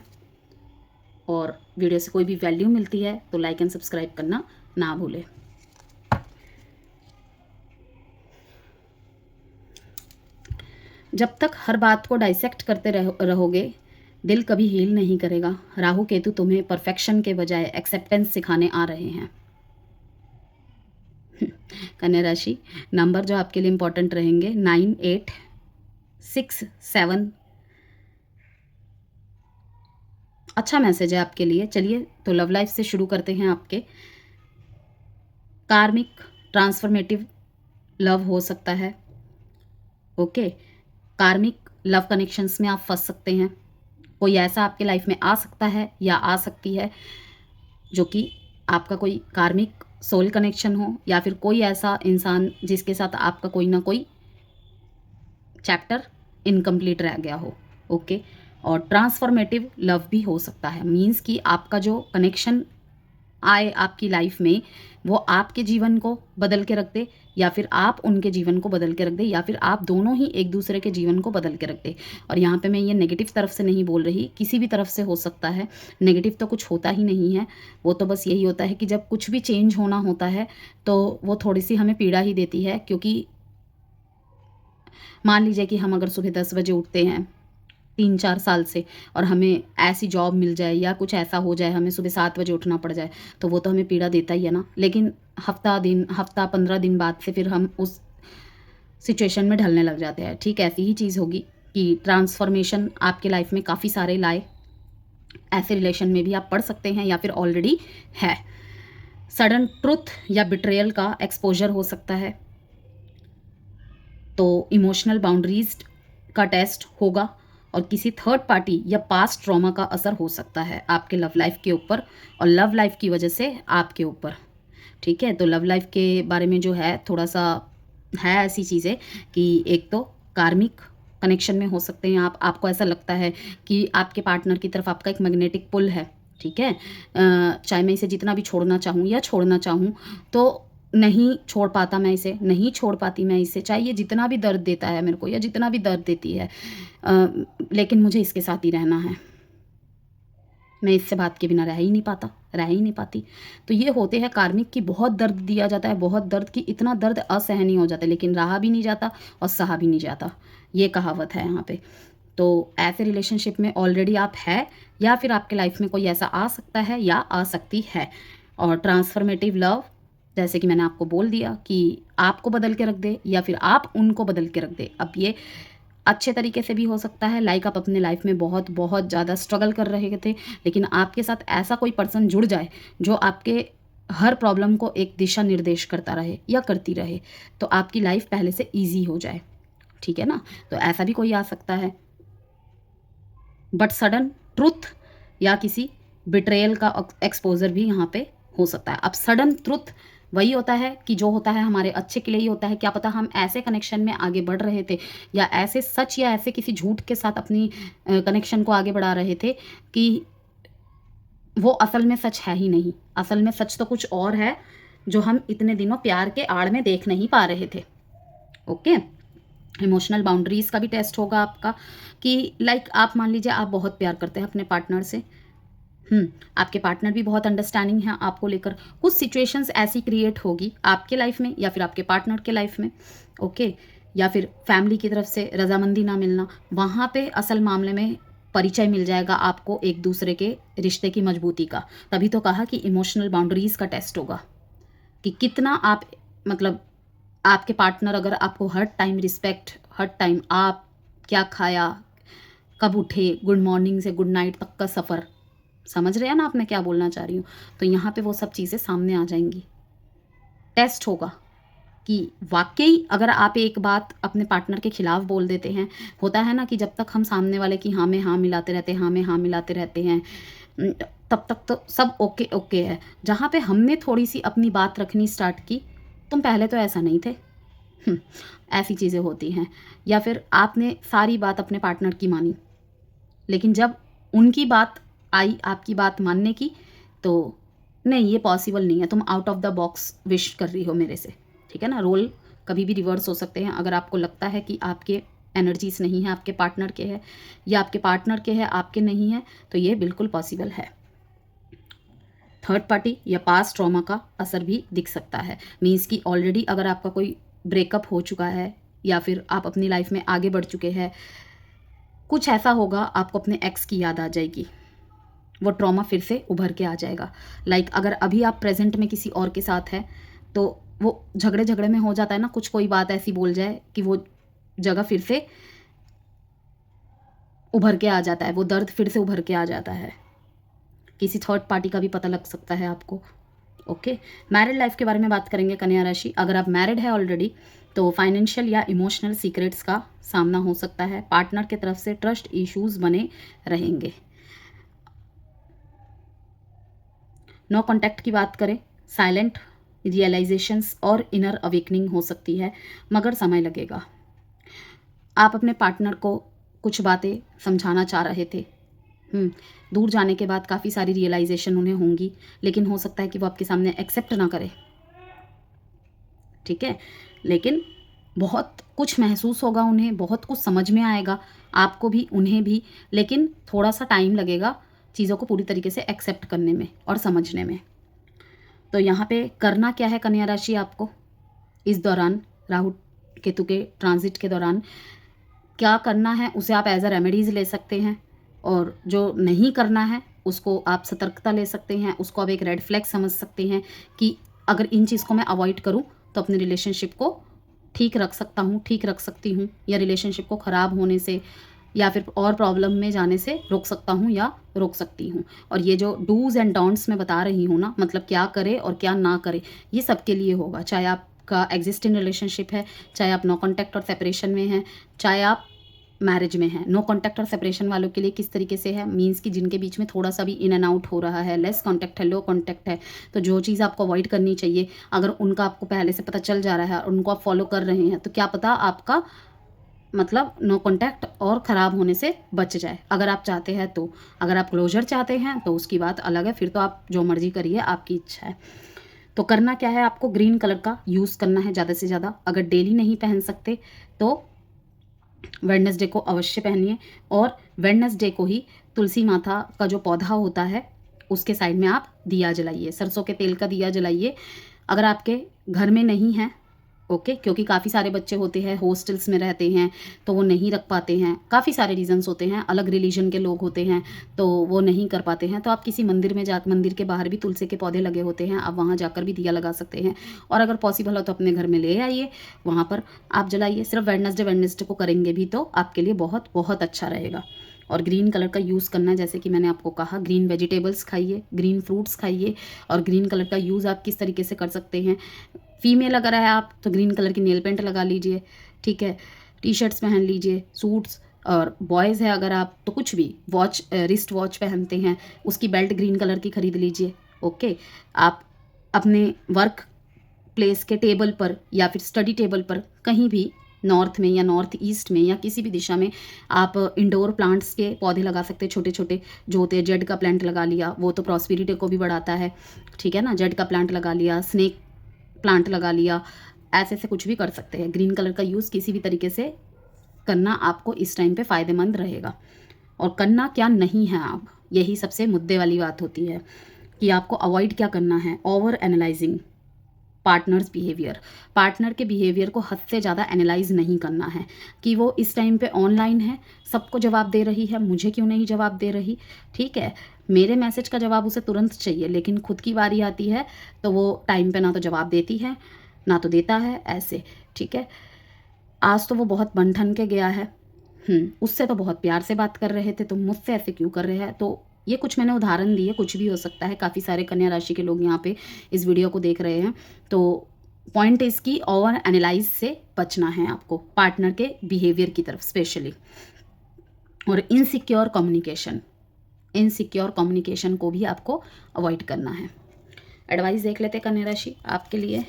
और वीडियो से कोई भी वैल्यू मिलती है तो लाइक एंड सब्सक्राइब करना ना भूलें। जब तक हर बात को डाइसेक्ट करते रहोगे, दिल कभी हील नहीं करेगा। राहु केतु तुम्हें परफेक्शन के बजाय एक्सेप्टेंस सिखाने आ रहे हैं। कन्या राशि, नंबर जो आपके लिए इंपॉर्टेंट रहेंगे 9, 8, 6, 7। अच्छा मैसेज है आपके लिए। चलिए तो लव लाइफ से शुरू करते हैं। आपके कार्मिक ट्रांसफॉर्मेटिव लव हो सकता है। ओके, कार्मिक लव कनेक्शंस में आप फंस सकते हैं। कोई ऐसा आपके लाइफ में आ सकता है या आ सकती है जो कि आपका कोई कार्मिक सोल कनेक्शन हो, या फिर कोई ऐसा इंसान जिसके साथ आपका कोई ना कोई चैप्टर इनकम्प्लीट रह गया हो। ओके, और ट्रांसफॉर्मेटिव लव भी हो सकता है। मीन्स कि आपका जो कनेक्शन आए आपकी लाइफ में, वो आपके जीवन को बदल के रख दे, या फिर आप उनके जीवन को बदल के रख दे, या फिर आप दोनों ही एक दूसरे के जीवन को बदल के रख दे। और यहाँ पे मैं ये नेगेटिव तरफ से नहीं बोल रही, किसी भी तरफ से हो सकता है। नेगेटिव तो कुछ होता ही नहीं है, वो तो बस यही होता है कि जब कुछ भी चेंज होना होता है तो वो थोड़ी सी हमें पीड़ा ही देती है। क्योंकि मान लीजिए कि हम अगर सुबह 10 बजे उठते हैं 3-4 साल से, और हमें ऐसी जॉब मिल जाए या कुछ ऐसा हो जाए, हमें सुबह 7 बजे उठना पड़ जाए, तो वो तो हमें पीड़ा देता ही है ना। लेकिन हफ्ता 15 दिन बाद से फिर हम उस सिचुएशन में ढलने लग जाते हैं। ठीक ऐसी ही चीज़ होगी कि ट्रांसफॉर्मेशन आपके लाइफ में काफ़ी सारे लाए। ऐसे रिलेशन में भी आप पढ़ सकते हैं या फिर ऑलरेडी है। सडन ट्रुथ या बिट्रेयल का एक्सपोजर हो सकता है। तो इमोशनल बाउंड्रीज का टेस्ट होगा, और किसी थर्ड पार्टी या पास्ट ट्रॉमा का असर हो सकता है आपके लव लाइफ के ऊपर, और लव लाइफ की वजह से आपके ऊपर। ठीक है, तो लव लाइफ के बारे में जो है थोड़ा सा है ऐसी चीज़ें कि एक तो कार्मिक कनेक्शन में हो सकते हैं आप। आपको ऐसा लगता है कि आपके पार्टनर की तरफ आपका एक मैग्नेटिक पुल है। ठीक है, चाहे मैं इसे जितना भी छोड़ना चाहूँ या छोड़ना चाहूँ तो नहीं छोड़ पाता मैं इसे, नहीं छोड़ पाती मैं इसे, चाहे ये जितना भी दर्द देता है मेरे को या जितना भी दर्द देती है, लेकिन मुझे इसके साथ ही रहना है। मैं इससे बात के बिना रह ही नहीं पाता, रह ही नहीं पाती। तो ये होते हैं कार्मिक की बहुत दर्द दिया जाता है, बहुत दर्द की इतना दर्द असहनीय हो जाता है, लेकिन रहा भी नहीं जाता और सहा भी नहीं जाता। ये कहावत है यहाँ पे। तो ऐसे रिलेशनशिप में ऑलरेडी आप है, या फिर आपके लाइफ में कोई ऐसा आ सकता है या आ सकती है। और ट्रांसफॉर्मेटिव लव, जैसे कि मैंने आपको बोल दिया कि आपको बदल के रख दे या फिर आप उनको बदल के रख दे। अब ये अच्छे तरीके से भी हो सकता है, लाइक आप अपने लाइफ में बहुत बहुत ज़्यादा स्ट्रगल कर रहे थे, लेकिन आपके साथ ऐसा कोई पर्सन जुड़ जाए जो आपके हर प्रॉब्लम को एक दिशा निर्देश करता रहे या करती रहे, तो आपकी लाइफ पहले से ईजी हो जाए। ठीक है ना, तो ऐसा भी कोई आ सकता है। बट सडन ट्रुथ या किसी बिट्रेयल का एक्सपोजर भी यहाँ पे हो सकता है। अब सडन ट्रुथ वही होता है कि जो होता है हमारे अच्छे के लिए ही होता है। क्या पता हम ऐसे कनेक्शन में आगे बढ़ रहे थे, या ऐसे सच या ऐसे किसी झूठ के साथ अपनी कनेक्शन को आगे बढ़ा रहे थे कि वो असल में सच है ही नहीं। असल में सच तो कुछ और है जो हम इतने दिनों प्यार के आड़ में देख नहीं पा रहे थे। ओके, इमोशनल बाउंड्रीज का भी टेस्ट होगा आपका कि लाइक आप मान लीजिए आप बहुत प्यार करते हैं अपने पार्टनर से, आपके पार्टनर भी बहुत अंडरस्टैंडिंग है आपको लेकर। कुछ सिचुएशंस ऐसी क्रिएट होगी आपके लाइफ में या फिर आपके पार्टनर के लाइफ में। ओके, या फिर फैमिली की तरफ से रजामंदी ना मिलना, वहाँ पे असल मामले में परिचय मिल जाएगा आपको एक दूसरे के रिश्ते की मजबूती का। तभी तो कहा कि इमोशनल बाउंड्रीज का टेस्ट होगा कि कितना आप, मतलब आपके पार्टनर अगर आपको हर टाइम रिस्पेक्ट, हर टाइम आप क्या खाया, कब उठे, गुड मॉर्निंग से गुड नाइट तक का सफ़र, समझ रहे हैं ना आप मैं क्या बोलना चाह रही हूँ। तो यहाँ पे वो सब चीज़ें सामने आ जाएंगी। टेस्ट होगा कि वाकई अगर आप एक बात अपने पार्टनर के खिलाफ बोल देते हैं, होता है ना कि जब तक हम सामने वाले की हाँ में हाँ मिलाते रहते हैं, हाँ में हाँ मिलाते रहते हैं, तब तक तो सब ओके ओके है। जहाँ पे हमने थोड़ी सी अपनी बात रखनी स्टार्ट की, तुम पहले तो ऐसा नहीं थे, ऐसी चीज़ें होती हैं। या फिर आपने सारी बात अपने पार्टनर की मानी, लेकिन जब उनकी बात आई आपकी बात मानने की, तो नहीं ये पॉसिबल नहीं है, तुम out of the box wish कर रही हो मेरे से। ठीक है ना, रोल कभी भी रिवर्स हो सकते हैं। अगर आपको लगता है कि आपके एनर्जीज नहीं है, आपके पार्टनर के है, या आपके पार्टनर के है आपके नहीं है, तो ये बिल्कुल पॉसिबल है। थर्ड पार्टी या पास्ट ट्रॉमा का असर भी दिख सकता है। मीन्स कि ऑलरेडी अगर आपका कोई ब्रेकअप हो चुका है या फिर आप अपनी लाइफ में आगे बढ़ चुके हैं, कुछ ऐसा होगा आपको अपने एक्स की याद आ जाएगी, वो ट्रॉमा फिर से उभर के आ जाएगा। लाइक अगर अभी आप प्रेजेंट में किसी और के साथ है तो वो झगड़े में हो जाता है ना, कुछ कोई बात ऐसी बोल जाए कि वो जगह फिर से उभर के आ जाता है, वो दर्द फिर से उभर के आ जाता है। किसी थर्ड पार्टी का भी पता लग सकता है आपको। ओके, मैरिड लाइफ के बारे में बात करेंगे कन्या राशि। अगर आप मैरिड है ऑलरेडी तो फाइनेंशियल या इमोशनल सीक्रेट्स का सामना हो सकता है। पार्टनर की तरफ से ट्रस्ट इश्यूज बने रहेंगे। नो कॉन्टैक्ट की बात करें, साइलेंट रियलाइजेशंस और इनर अवेकनिंग हो सकती है, मगर समय लगेगा। आप अपने पार्टनर को कुछ बातें समझाना चाह रहे थे, दूर जाने के बाद काफ़ी सारी रियलाइजेशन उन्हें होंगी, लेकिन हो सकता है कि वो आपके सामने एक्सेप्ट ना करे, ठीक है। लेकिन बहुत कुछ महसूस होगा उन्हें, बहुत कुछ समझ में आएगा, आपको भी उन्हें भी, लेकिन थोड़ा सा टाइम लगेगा चीज़ों को पूरी तरीके से एक्सेप्ट करने में और समझने में। तो यहाँ पे करना क्या है कन्या राशि, आपको इस दौरान राहु केतु के ट्रांजिट के दौरान क्या करना है उसे आप एज अ रेमेडीज़ ले सकते हैं, और जो नहीं करना है उसको आप सतर्कता ले सकते हैं, उसको आप एक रेड फ्लैग समझ सकते हैं कि अगर इन चीज़ को मैं अवॉइड करूं तो अपने रिलेशनशिप को ठीक रख सकता हूं, ठीक रख सकती हूं, या रिलेशनशिप को ख़राब होने से या फिर और प्रॉब्लम में जाने से रोक सकता हूं या रोक सकती हूं। और ये जो डूज़ एंड डोंट्स मैं बता रही हूँ ना, मतलब क्या करे और क्या ना करे, ये सबके लिए होगा। चाहे आपका एग्जिस्टिंग रिलेशनशिप है, चाहे आप नो कॉन्टैक्ट और सेपरेशन में हैं, चाहे आप मैरिज में है। नो कॉन्टैक्ट और सेपरेशन वालों के लिए किस तरीके से है, मींस कि जिनके बीच में थोड़ा सा भी इन एंड आउट हो रहा है, लेस कॉन्टैक्ट है, लो कॉन्टैक्ट है, तो जो चीज़ आपको अवॉइड करनी चाहिए अगर उनका आपको पहले से पता चल जा रहा है और उनको आप फॉलो कर रहे हैं, तो क्या पता आपका मतलब नो कॉन्टैक्ट और ख़राब होने से बच जाए, अगर आप चाहते हैं तो। अगर आप क्लोजर चाहते हैं तो उसकी बात अलग है, फिर तो आप जो मर्जी करिए, आपकी इच्छा है। तो करना क्या है, आपको ग्रीन कलर का यूज़ करना है ज़्यादा से ज़्यादा। अगर डेली नहीं पहन सकते तो वेडनेसडे को अवश्य पहनिए, और वेडनेसडे को ही तुलसी माता का जो पौधा होता है उसके साइड में आप दिया जलाइए, सरसों के तेल का दिया जलाइए। अगर आपके घर में नहीं है, ओके, क्योंकि काफ़ी सारे बच्चे होते हैं हॉस्टल्स में रहते हैं तो वो नहीं रख पाते हैं, काफ़ी सारे रीजंस होते हैं, अलग रिलीजन के लोग होते हैं तो वो नहीं कर पाते हैं, तो आप किसी मंदिर में मंदिर के बाहर भी तुलसी के पौधे लगे होते हैं, आप वहाँ जाकर भी दिया लगा सकते हैं। और अगर पॉसिबल हो तो अपने घर में ले आइए, वहाँ पर आप जलाइए। सिर्फ वेडनेसडे को करेंगे भी तो आपके लिए बहुत बहुत अच्छा रहेगा। और ग्रीन कलर का यूज़ करना है, जैसे कि मैंने आपको कहा, ग्रीन वेजिटेबल्स खाइए, ग्रीन फ्रूट्स खाइए। और ग्रीन कलर का यूज़ आप किस तरीके से कर सकते हैं, फीमेल अगर है आप तो ग्रीन कलर की नेल पेंट लगा लीजिए, ठीक है, टी शर्ट्स पहन लीजिए, सूट्स। और बॉयज़ है अगर आप तो कुछ भी, वॉच, रिस्ट वॉच पहनते हैं उसकी बेल्ट ग्रीन कलर की खरीद लीजिए। ओके, आप अपने वर्क प्लेस के टेबल पर या फिर स्टडी टेबल पर कहीं भी नॉर्थ में या नॉर्थ ईस्ट में या किसी भी दिशा में आप इंडोर प्लांट्स के पौधे लगा सकते हैं, छोटे छोटे जो होते हैं। जेड का प्लांट लगा लिया, वो तो प्रॉस्पेरिटी को भी बढ़ाता है, ठीक है ना। जेड का प्लांट लगा लिया, स्नेक प्लांट लगा लिया, ऐसे से कुछ भी कर सकते हैं। ग्रीन कलर का यूज़ किसी भी तरीके से करना आपको इस टाइम पे फ़ायदेमंद रहेगा। और करना क्या नहीं है आप, यही सबसे मुद्दे वाली बात होती है कि आपको अवॉइड क्या करना है, over analysing partners behaviour. Partner के बिहेवियर को हद से ज़्यादा एनालाइज नहीं करना है कि वो इस टाइम पे ऑनलाइन है, सबको जवाब दे रही है, मुझे क्यों नहीं जवाब दे रही, ठीक है। मेरे मैसेज का जवाब उसे तुरंत चाहिए, लेकिन खुद की बारी आती है तो वो टाइम पे ना तो जवाब देती है ना तो देता है, ऐसे, ठीक है। आज तो वो बहुत बन ठन के गया है, उससे तो बहुत प्यार से बात कर रहे थे, तुम मुझसे ऐसे क्यों कर रहे हैं। तो ये कुछ मैंने उदाहरण दिए, कुछ भी हो सकता है। काफ़ी सारे कन्या राशि के लोग यहाँ पे इस वीडियो को देख रहे हैं, तो पॉइंट इसकी ओवर एनालाइज से बचना है आपको पार्टनर के बिहेवियर की तरफ स्पेशली। और इनसिक्योर कम्युनिकेशन को भी आपको अवॉइड करना है। एडवाइस देख लेते कन्या राशि आपके लिए।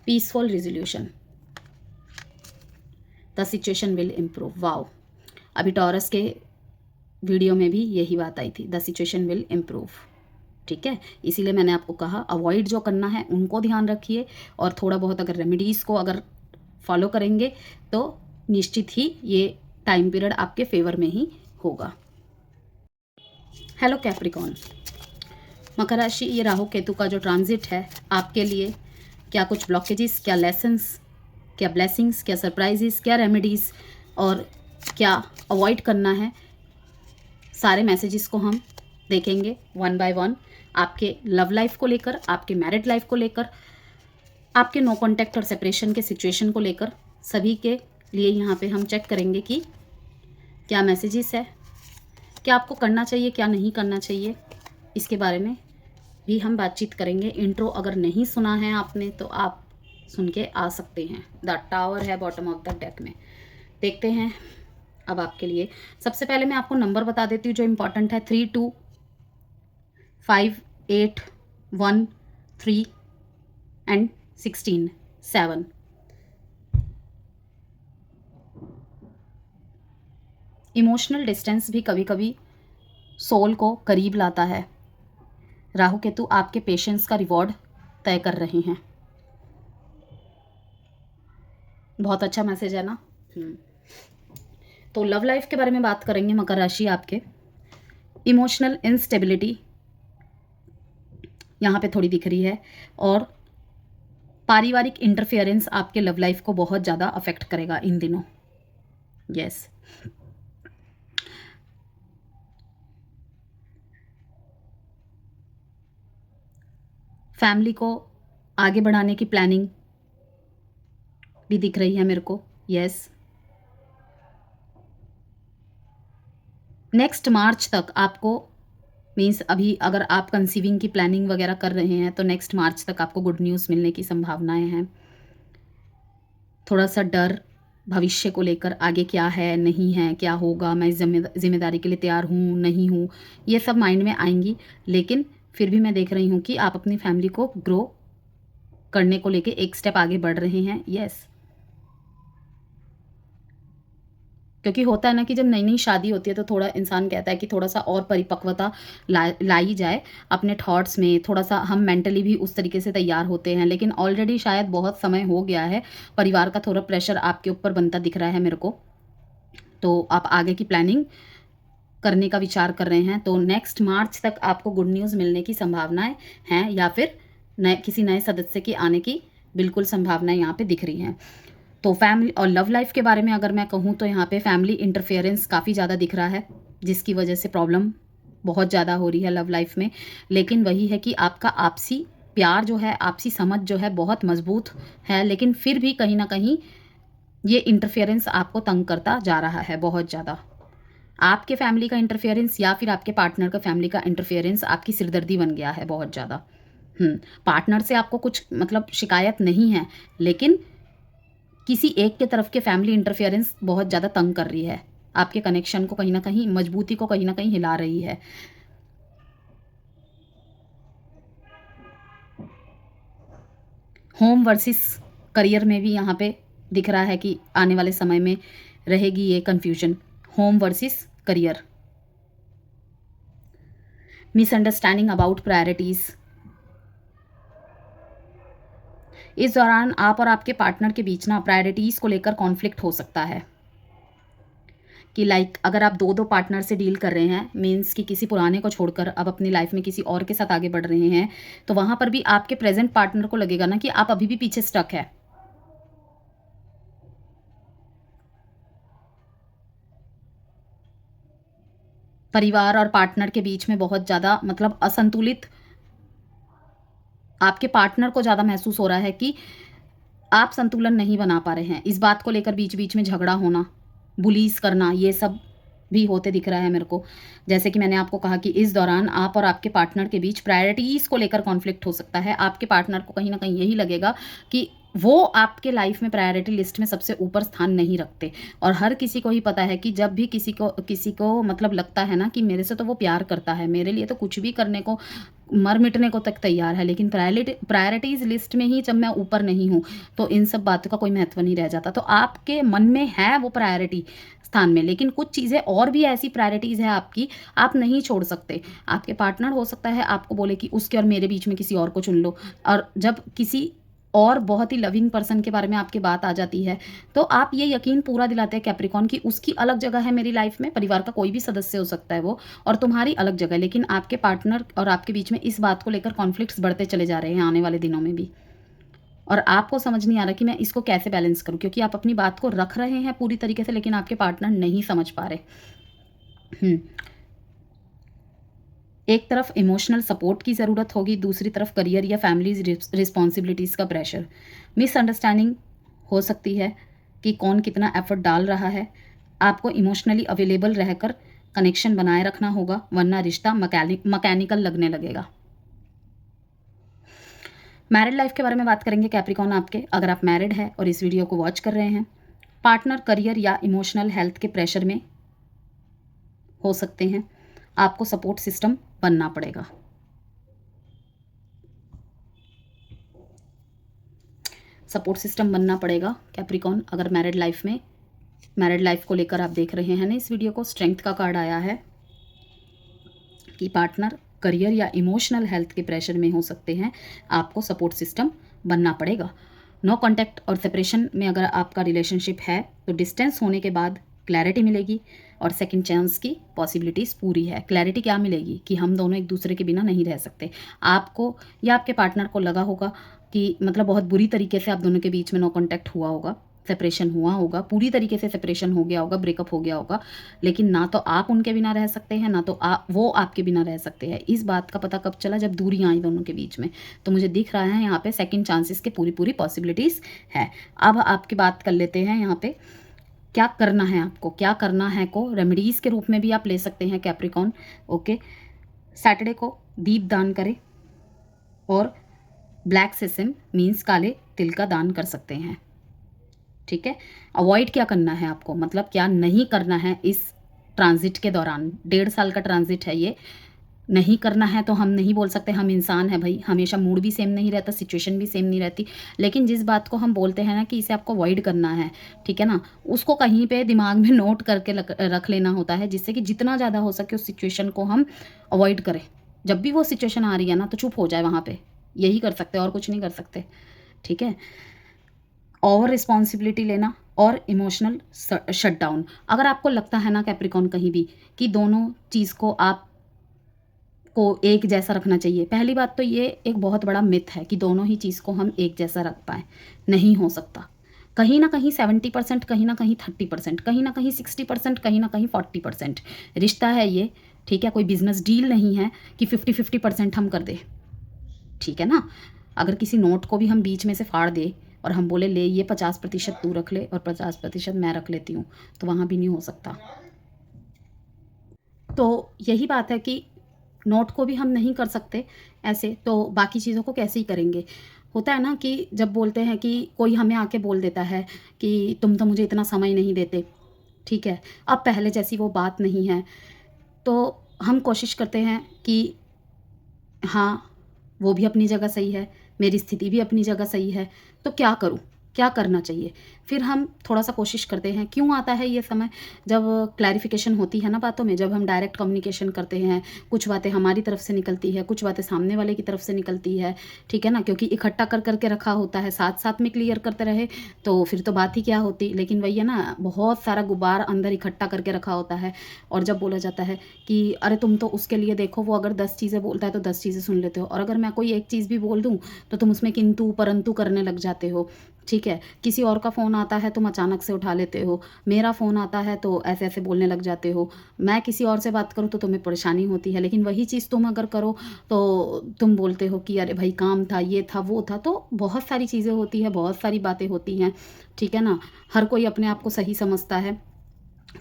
Peaceful resolution, the situation will improve. Wow, अभी टॉरस के वीडियो में भी यही बात आई थी, द सिचुएशन विल इम्प्रूव, ठीक है। इसीलिए मैंने आपको कहा अवॉइड जो करना है उनको ध्यान रखिए, और थोड़ा बहुत अगर रेमेडीज़ को अगर फॉलो करेंगे तो निश्चित ही ये टाइम पीरियड आपके फेवर में ही होगा। हेलो कैप्रिकॉन, मकर राशि, ये राहु केतु का जो ट्रांजिट है आपके लिए क्या कुछ ब्लॉकेजेस, क्या लेसन्स, क्या ब्लेसिंग्स, क्या सरप्राइजेस, क्या रेमेडीज़ और क्या अवॉइड करना है, सारे मैसेजेस को हम देखेंगे वन बाय वन। आपके लव लाइफ को लेकर, आपके मैरिड लाइफ को लेकर, आपके नो कॉन्टैक्ट और सेपरेशन के सिचुएशन को लेकर, सभी के लिए यहाँ पे हम चेक करेंगे कि क्या मैसेजेस है, क्या आपको करना चाहिए, क्या नहीं करना चाहिए, इसके बारे में भी हम बातचीत करेंगे। इंट्रो अगर नहीं सुना है आपने तो आप सुन के आ सकते हैं। द टावर है बॉटम ऑफ द डेक में। देखते हैं अब आपके लिए। सबसे पहले मैं आपको नंबर बता देती हूँ जो इम्पॉर्टेंट है, 3 2 5 8 1 3 एंड 16 7। इमोशनल डिस्टेंस भी कभी कभी सोल को करीब लाता है। राहु केतु आपके पेशेंस का रिवॉर्ड तय कर रहे हैं। बहुत अच्छा मैसेज है ना। तो लव लाइफ के बारे में बात करेंगे मकर राशि। आपके इमोशनल इंस्टेबिलिटी यहाँ पे थोड़ी दिख रही है और पारिवारिक इंटरफेरेंस आपके लव लाइफ को बहुत ज़्यादा अफेक्ट करेगा इन दिनों। यस, फैमिली को आगे बढ़ाने की प्लानिंग भी दिख रही है मेरे को। यस, नेक्स्ट मार्च तक आपको, मीन्स अभी अगर आप कंसीविंग की प्लानिंग वगैरह कर रहे हैं तो नेक्स्ट मार्च तक आपको गुड न्यूज़ मिलने की संभावनाएं हैं। थोड़ा सा डर भविष्य को लेकर, आगे क्या है, नहीं है, क्या होगा, मैं इस जिम्मेदारी के लिए तैयार हूँ, नहीं हूँ, ये सब माइंड में आएंगी। लेकिन फिर भी मैं देख रही हूँ कि आप अपनी फैमिली को ग्रो करने को लेके एक स्टेप आगे बढ़ रहे हैं। यस, क्योंकि होता है ना कि जब नई नई शादी होती है तो थोड़ा इंसान कहता है कि थोड़ा सा और परिपक्वता लाई जाए अपने थॉट्स में, थोड़ा सा हम मेंटली भी उस तरीके से तैयार होते हैं। लेकिन ऑलरेडी शायद बहुत समय हो गया है, परिवार का थोड़ा प्रेशर आपके ऊपर बनता दिख रहा है मेरे को, तो आप आगे की प्लानिंग करने का विचार कर रहे हैं। तो नेक्स्ट मार्च तक आपको गुड न्यूज़ मिलने की संभावनाएं हैं, या फिर किसी नए सदस्य के आने की बिल्कुल संभावनाएं यहाँ पे दिख रही हैं। तो फैमिली और लव लाइफ के बारे में अगर मैं कहूँ तो यहाँ पे फैमिली इंटरफेरेंस काफ़ी ज़्यादा दिख रहा है, जिसकी वजह से प्रॉब्लम बहुत ज़्यादा हो रही है लव लाइफ में। लेकिन वही है कि आपका आपसी प्यार जो है, आपसी समझ जो है बहुत मजबूत है, लेकिन फिर भी कहीं ना कहीं ये इंटरफेरेंस आपको तंग करता जा रहा है बहुत ज़्यादा। आपके फैमिली का इंटरफेरेंस या फिर आपके पार्टनर का फैमिली का इंटरफेरेंस आपकी सिरदर्दी बन गया है बहुत ज़्यादा। पार्टनर से आपको कुछ मतलब शिकायत नहीं है, लेकिन किसी एक के तरफ के फैमिली इंटरफेरेंस बहुत ज़्यादा तंग कर रही है, आपके कनेक्शन को कहीं ना कहीं, मजबूती को कहीं ना कहीं हिला रही है। होम वर्सेस करियर में भी यहाँ पे दिख रहा है कि आने वाले समय में रहेगी ये confusion, home versus career. Misunderstanding about priorities, इस दौरान आप और आपके पार्टनर के बीच ना प्रायोरिटीज़ को लेकर कॉन्फ्लिक्ट हो सकता है कि लाइक अगर आप दो पार्टनर से डील कर रहे हैं, मीन्स कि किसी पुराने को छोड़कर अब अपनी लाइफ में किसी और के साथ आगे बढ़ रहे हैं, तो वहाँ पर भी आपके प्रेजेंट पार्टनर को लगेगा ना कि आप अभी भी पीछे स्टक है। परिवार और पार्टनर के बीच में बहुत ज़्यादा मतलब असंतुलित आपके पार्टनर को ज़्यादा महसूस हो रहा है कि आप संतुलन नहीं बना पा रहे हैं। इस बात को लेकर बीच बीच में झगड़ा होना, बुलीज करना, ये सब भी होते दिख रहा है मेरे को। जैसे कि मैंने आपको कहा कि इस दौरान आप और आपके पार्टनर के बीच प्रायोरिटीज़ को लेकर कॉन्फ्लिक्ट हो सकता है। आपके पार्टनर को कहीं ना कहीं यही लगेगा कि वो आपके लाइफ में प्रायोरिटी लिस्ट में सबसे ऊपर स्थान नहीं रखते। और हर किसी को ही पता है कि जब भी किसी को मतलब लगता है ना कि मेरे से तो वो प्यार करता है, मेरे लिए तो कुछ भी करने को, मर मिटने को तक तैयार है, लेकिन प्रायोरिटीज़ लिस्ट में ही जब मैं ऊपर नहीं हूँ तो इन सब बातों का कोई महत्व नहीं रह जाता। तो आपके मन में है वो प्रायोरिटी स्थान में, लेकिन कुछ चीज़ें और भी ऐसी प्रायोरिटीज़ है आपकी, आप नहीं छोड़ सकते। आपके पार्टनर हो सकता है आपको बोले कि उसके और मेरे बीच में किसी और को चुन लो, और जब किसी और बहुत ही लविंग पर्सन के बारे में आपकी बात आ जाती है, तो आप ये यकीन पूरा दिलाते हैं कैप्रिकॉन की उसकी अलग जगह है मेरी लाइफ में, परिवार का कोई भी सदस्य हो सकता है वो, और तुम्हारी अलग जगह, लेकिन आपके पार्टनर और आपके बीच में इस बात को लेकर कॉन्फ्लिक्ट्स बढ़ते चले जा रहे हैं आने वाले दिनों में भी, और आपको समझ नहीं आ रहा कि मैं इसको कैसे बैलेंस करूं, क्योंकि आप अपनी बात को रख रहे हैं पूरी तरीके से, लेकिन आपके पार्टनर नहीं समझ पा रहे। एक तरफ इमोशनल सपोर्ट की ज़रूरत होगी, दूसरी तरफ करियर या फैमिली रिस्पॉन्सिबिलिटीज़ का प्रेशर। मिसअंडरस्टैंडिंग हो सकती है कि कौन कितना एफर्ट डाल रहा है। आपको इमोशनली अवेलेबल रहकर कनेक्शन बनाए रखना होगा, वरना रिश्ता मैकेनिकल लगने लगेगा। मैरिड लाइफ के बारे में बात करेंगे कैप्रिकॉन आपके, अगर आप मैरिड हैं और इस वीडियो को वॉच कर रहे हैं। पार्टनर करियर या इमोशनल हेल्थ के प्रेशर में हो सकते हैं, आपको सपोर्ट सिस्टम बनना पड़ेगा। सपोर्ट सिस्टम बनना पड़ेगा कैप्रिकॉन, अगर मैरिड लाइफ को लेकर आप देख रहे हैं ना इस वीडियो को। स्ट्रेंथ का कार्ड आया है कि पार्टनर करियर या इमोशनल हेल्थ के प्रेशर में हो सकते हैं, आपको सपोर्ट सिस्टम बनना पड़ेगा। नो कॉन्टैक्ट और सेपरेशन में अगर आपका रिलेशनशिप है तो डिस्टेंस होने के बाद क्लैरिटी मिलेगी और सेकंड चांस की पॉसिबिलिटीज़ पूरी है। क्लैरिटी क्या मिलेगी कि हम दोनों एक दूसरे के बिना नहीं रह सकते। आपको या आपके पार्टनर को लगा होगा कि मतलब बहुत बुरी तरीके से आप दोनों के बीच में नो कॉन्टैक्ट हुआ होगा, सेपरेशन हुआ होगा, पूरी तरीके से सेपरेशन हो गया होगा, ब्रेकअप हो गया होगा, लेकिन ना तो आप उनके बिना रह सकते हैं, ना तो वो आपके बिना रह सकते हैं। इस बात का पता कब चला, जब दूरियां आई दोनों के बीच में। तो मुझे दिख रहा है यहाँ पे सेकंड चांसेस के पूरी पॉसिबिलिटीज़ है। अब आपकी बात कर लेते हैं यहाँ पे क्या करना है आपको, क्या करना है को रेमेडीज़ के रूप में भी आप ले सकते हैं कैप्रिकॉन। ओके, सैटरडे को दीप दान करें और ब्लैक सेसम मीन्स काले तिल का दान कर सकते हैं। ठीक है, अवॉइड क्या करना है आपको, मतलब क्या नहीं करना है इस ट्रांजिट के दौरान। 1.5 साल का ट्रांजिट है ये, नहीं करना है तो हम नहीं बोल सकते, हम इंसान है भाई, हमेशा मूड भी सेम नहीं रहता, सिचुएशन भी सेम नहीं रहती, लेकिन जिस बात को हम बोलते हैं ना कि इसे आपको अवॉइड करना है, ठीक है ना, उसको कहीं पे दिमाग में नोट करके रख लेना होता है, जिससे कि जितना ज़्यादा हो सके उस सिचुएशन को हम अवॉइड करें। जब भी वो सिचुएशन आ रही है ना तो चुप हो जाए वहाँ पर, यही कर सकते और कुछ नहीं कर सकते। ठीक है, ओवर रिस्पॉन्सिबिलिटी लेना और इमोशनल शटडाउन। अगर आपको लगता है ना कैप्रिकॉन कहीं भी कि दोनों चीज़ को आप को एक जैसा रखना चाहिए, पहली बात तो ये एक बहुत बड़ा मिथ है कि दोनों ही चीज़ को हम एक जैसा रख पाएँ, नहीं हो सकता। कहीं ना कहीं 70%, कहीं ना कहीं 30%, कहीं ना कहीं 60%, कहीं ना कहीं 40% रिश्ता है ये। ठीक है, कोई बिजनेस डील नहीं है कि 50-50% हम कर दे। ठीक है ना, अगर किसी नोट को भी हम बीच में से फाड़ दे और हम बोले ले ये 50% तू रख ले और 50% मैं रख लेती हूँ, तो वहाँ भी नहीं हो सकता। तो यही बात है कि नोट को भी हम नहीं कर सकते ऐसे, तो बाकी चीज़ों को कैसे ही करेंगे। होता है ना कि जब बोलते हैं कि कोई हमें आके बोल देता है कि तुम तो मुझे इतना समय नहीं देते, ठीक है, अब पहले जैसी वो बात नहीं है, तो हम कोशिश करते हैं कि हाँ, वो भी अपनी जगह सही है, मेरी स्थिति भी अपनी जगह सही है, तो क्या करूँ, क्या करना चाहिए। फिर हम थोड़ा सा कोशिश करते हैं। क्यों आता है ये समय, जब क्लैरिफिकेशन होती है ना बातों में, जब हम डायरेक्ट कम्युनिकेशन करते हैं, कुछ बातें हमारी तरफ से निकलती है, कुछ बातें सामने वाले की तरफ से निकलती है। ठीक है ना, क्योंकि इकट्ठा कर करके रखा होता है, साथ साथ में क्लियर करते रहे तो फिर तो बात ही क्या होती। लेकिन वही है ना, बहुत सारा गुब्बार अंदर इकट्ठा करके रखा होता है, और जब बोला जाता है कि अरे तुम तो उसके लिए देखो, वो अगर 10 चीज़ें बोलता है तो 10 चीज़ें सुन लेते हो, और अगर मैं कोई एक चीज़ भी बोल दूँ तो तुम उसमें किंतु परंतु करने लग जाते हो। ठीक है, किसी और का फ़ोन आता है तुम अचानक से उठा लेते हो, मेरा फ़ोन आता है तो ऐसे ऐसे बोलने लग जाते हो, मैं किसी और से बात करूँ तो तुम्हें परेशानी होती है, लेकिन वही चीज़ तुम अगर करो तो तुम बोलते हो कि अरे भाई काम था, ये था, वो था। तो बहुत सारी चीज़ें होती है, बहुत सारी बातें होती हैं। ठीक है ना, हर कोई अपने आप को सही समझता है।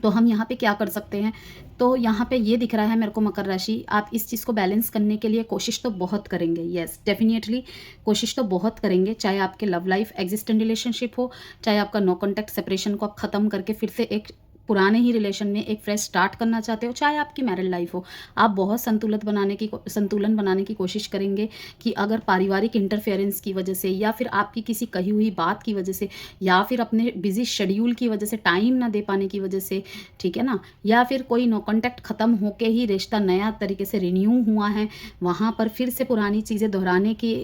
तो हम यहाँ पे क्या कर सकते हैं, तो यहाँ पे ये दिख रहा है मेरे को मकर राशि, आप इस चीज़ को बैलेंस करने के लिए कोशिश तो बहुत करेंगे। यस, डेफिनेटली कोशिश तो बहुत करेंगे, चाहे आपके लव लाइफ एग्जिस्टेंट रिलेशनशिप हो, चाहे आपका नो कॉन्टैक्ट सेपरेशन को आप ख़त्म करके फिर से एक पुराने ही रिलेशन में एक फ्रेश स्टार्ट करना चाहते हो, चाहे आपकी मैरिड लाइफ हो, आप बहुत संतुलन बनाने की कोशिश करेंगे कि अगर पारिवारिक इंटरफेरेंस की वजह से, या फिर आपकी किसी कही हुई बात की वजह से, या फिर अपने बिजी शेड्यूल की वजह से, टाइम ना दे पाने की वजह से, ठीक है ना, या फिर कोई नो कॉन्टैक्ट ख़त्म होके ही रिश्ता नया तरीके से रिन्यू हुआ है, वहाँ पर फिर से पुरानी चीज़ें दोहराने की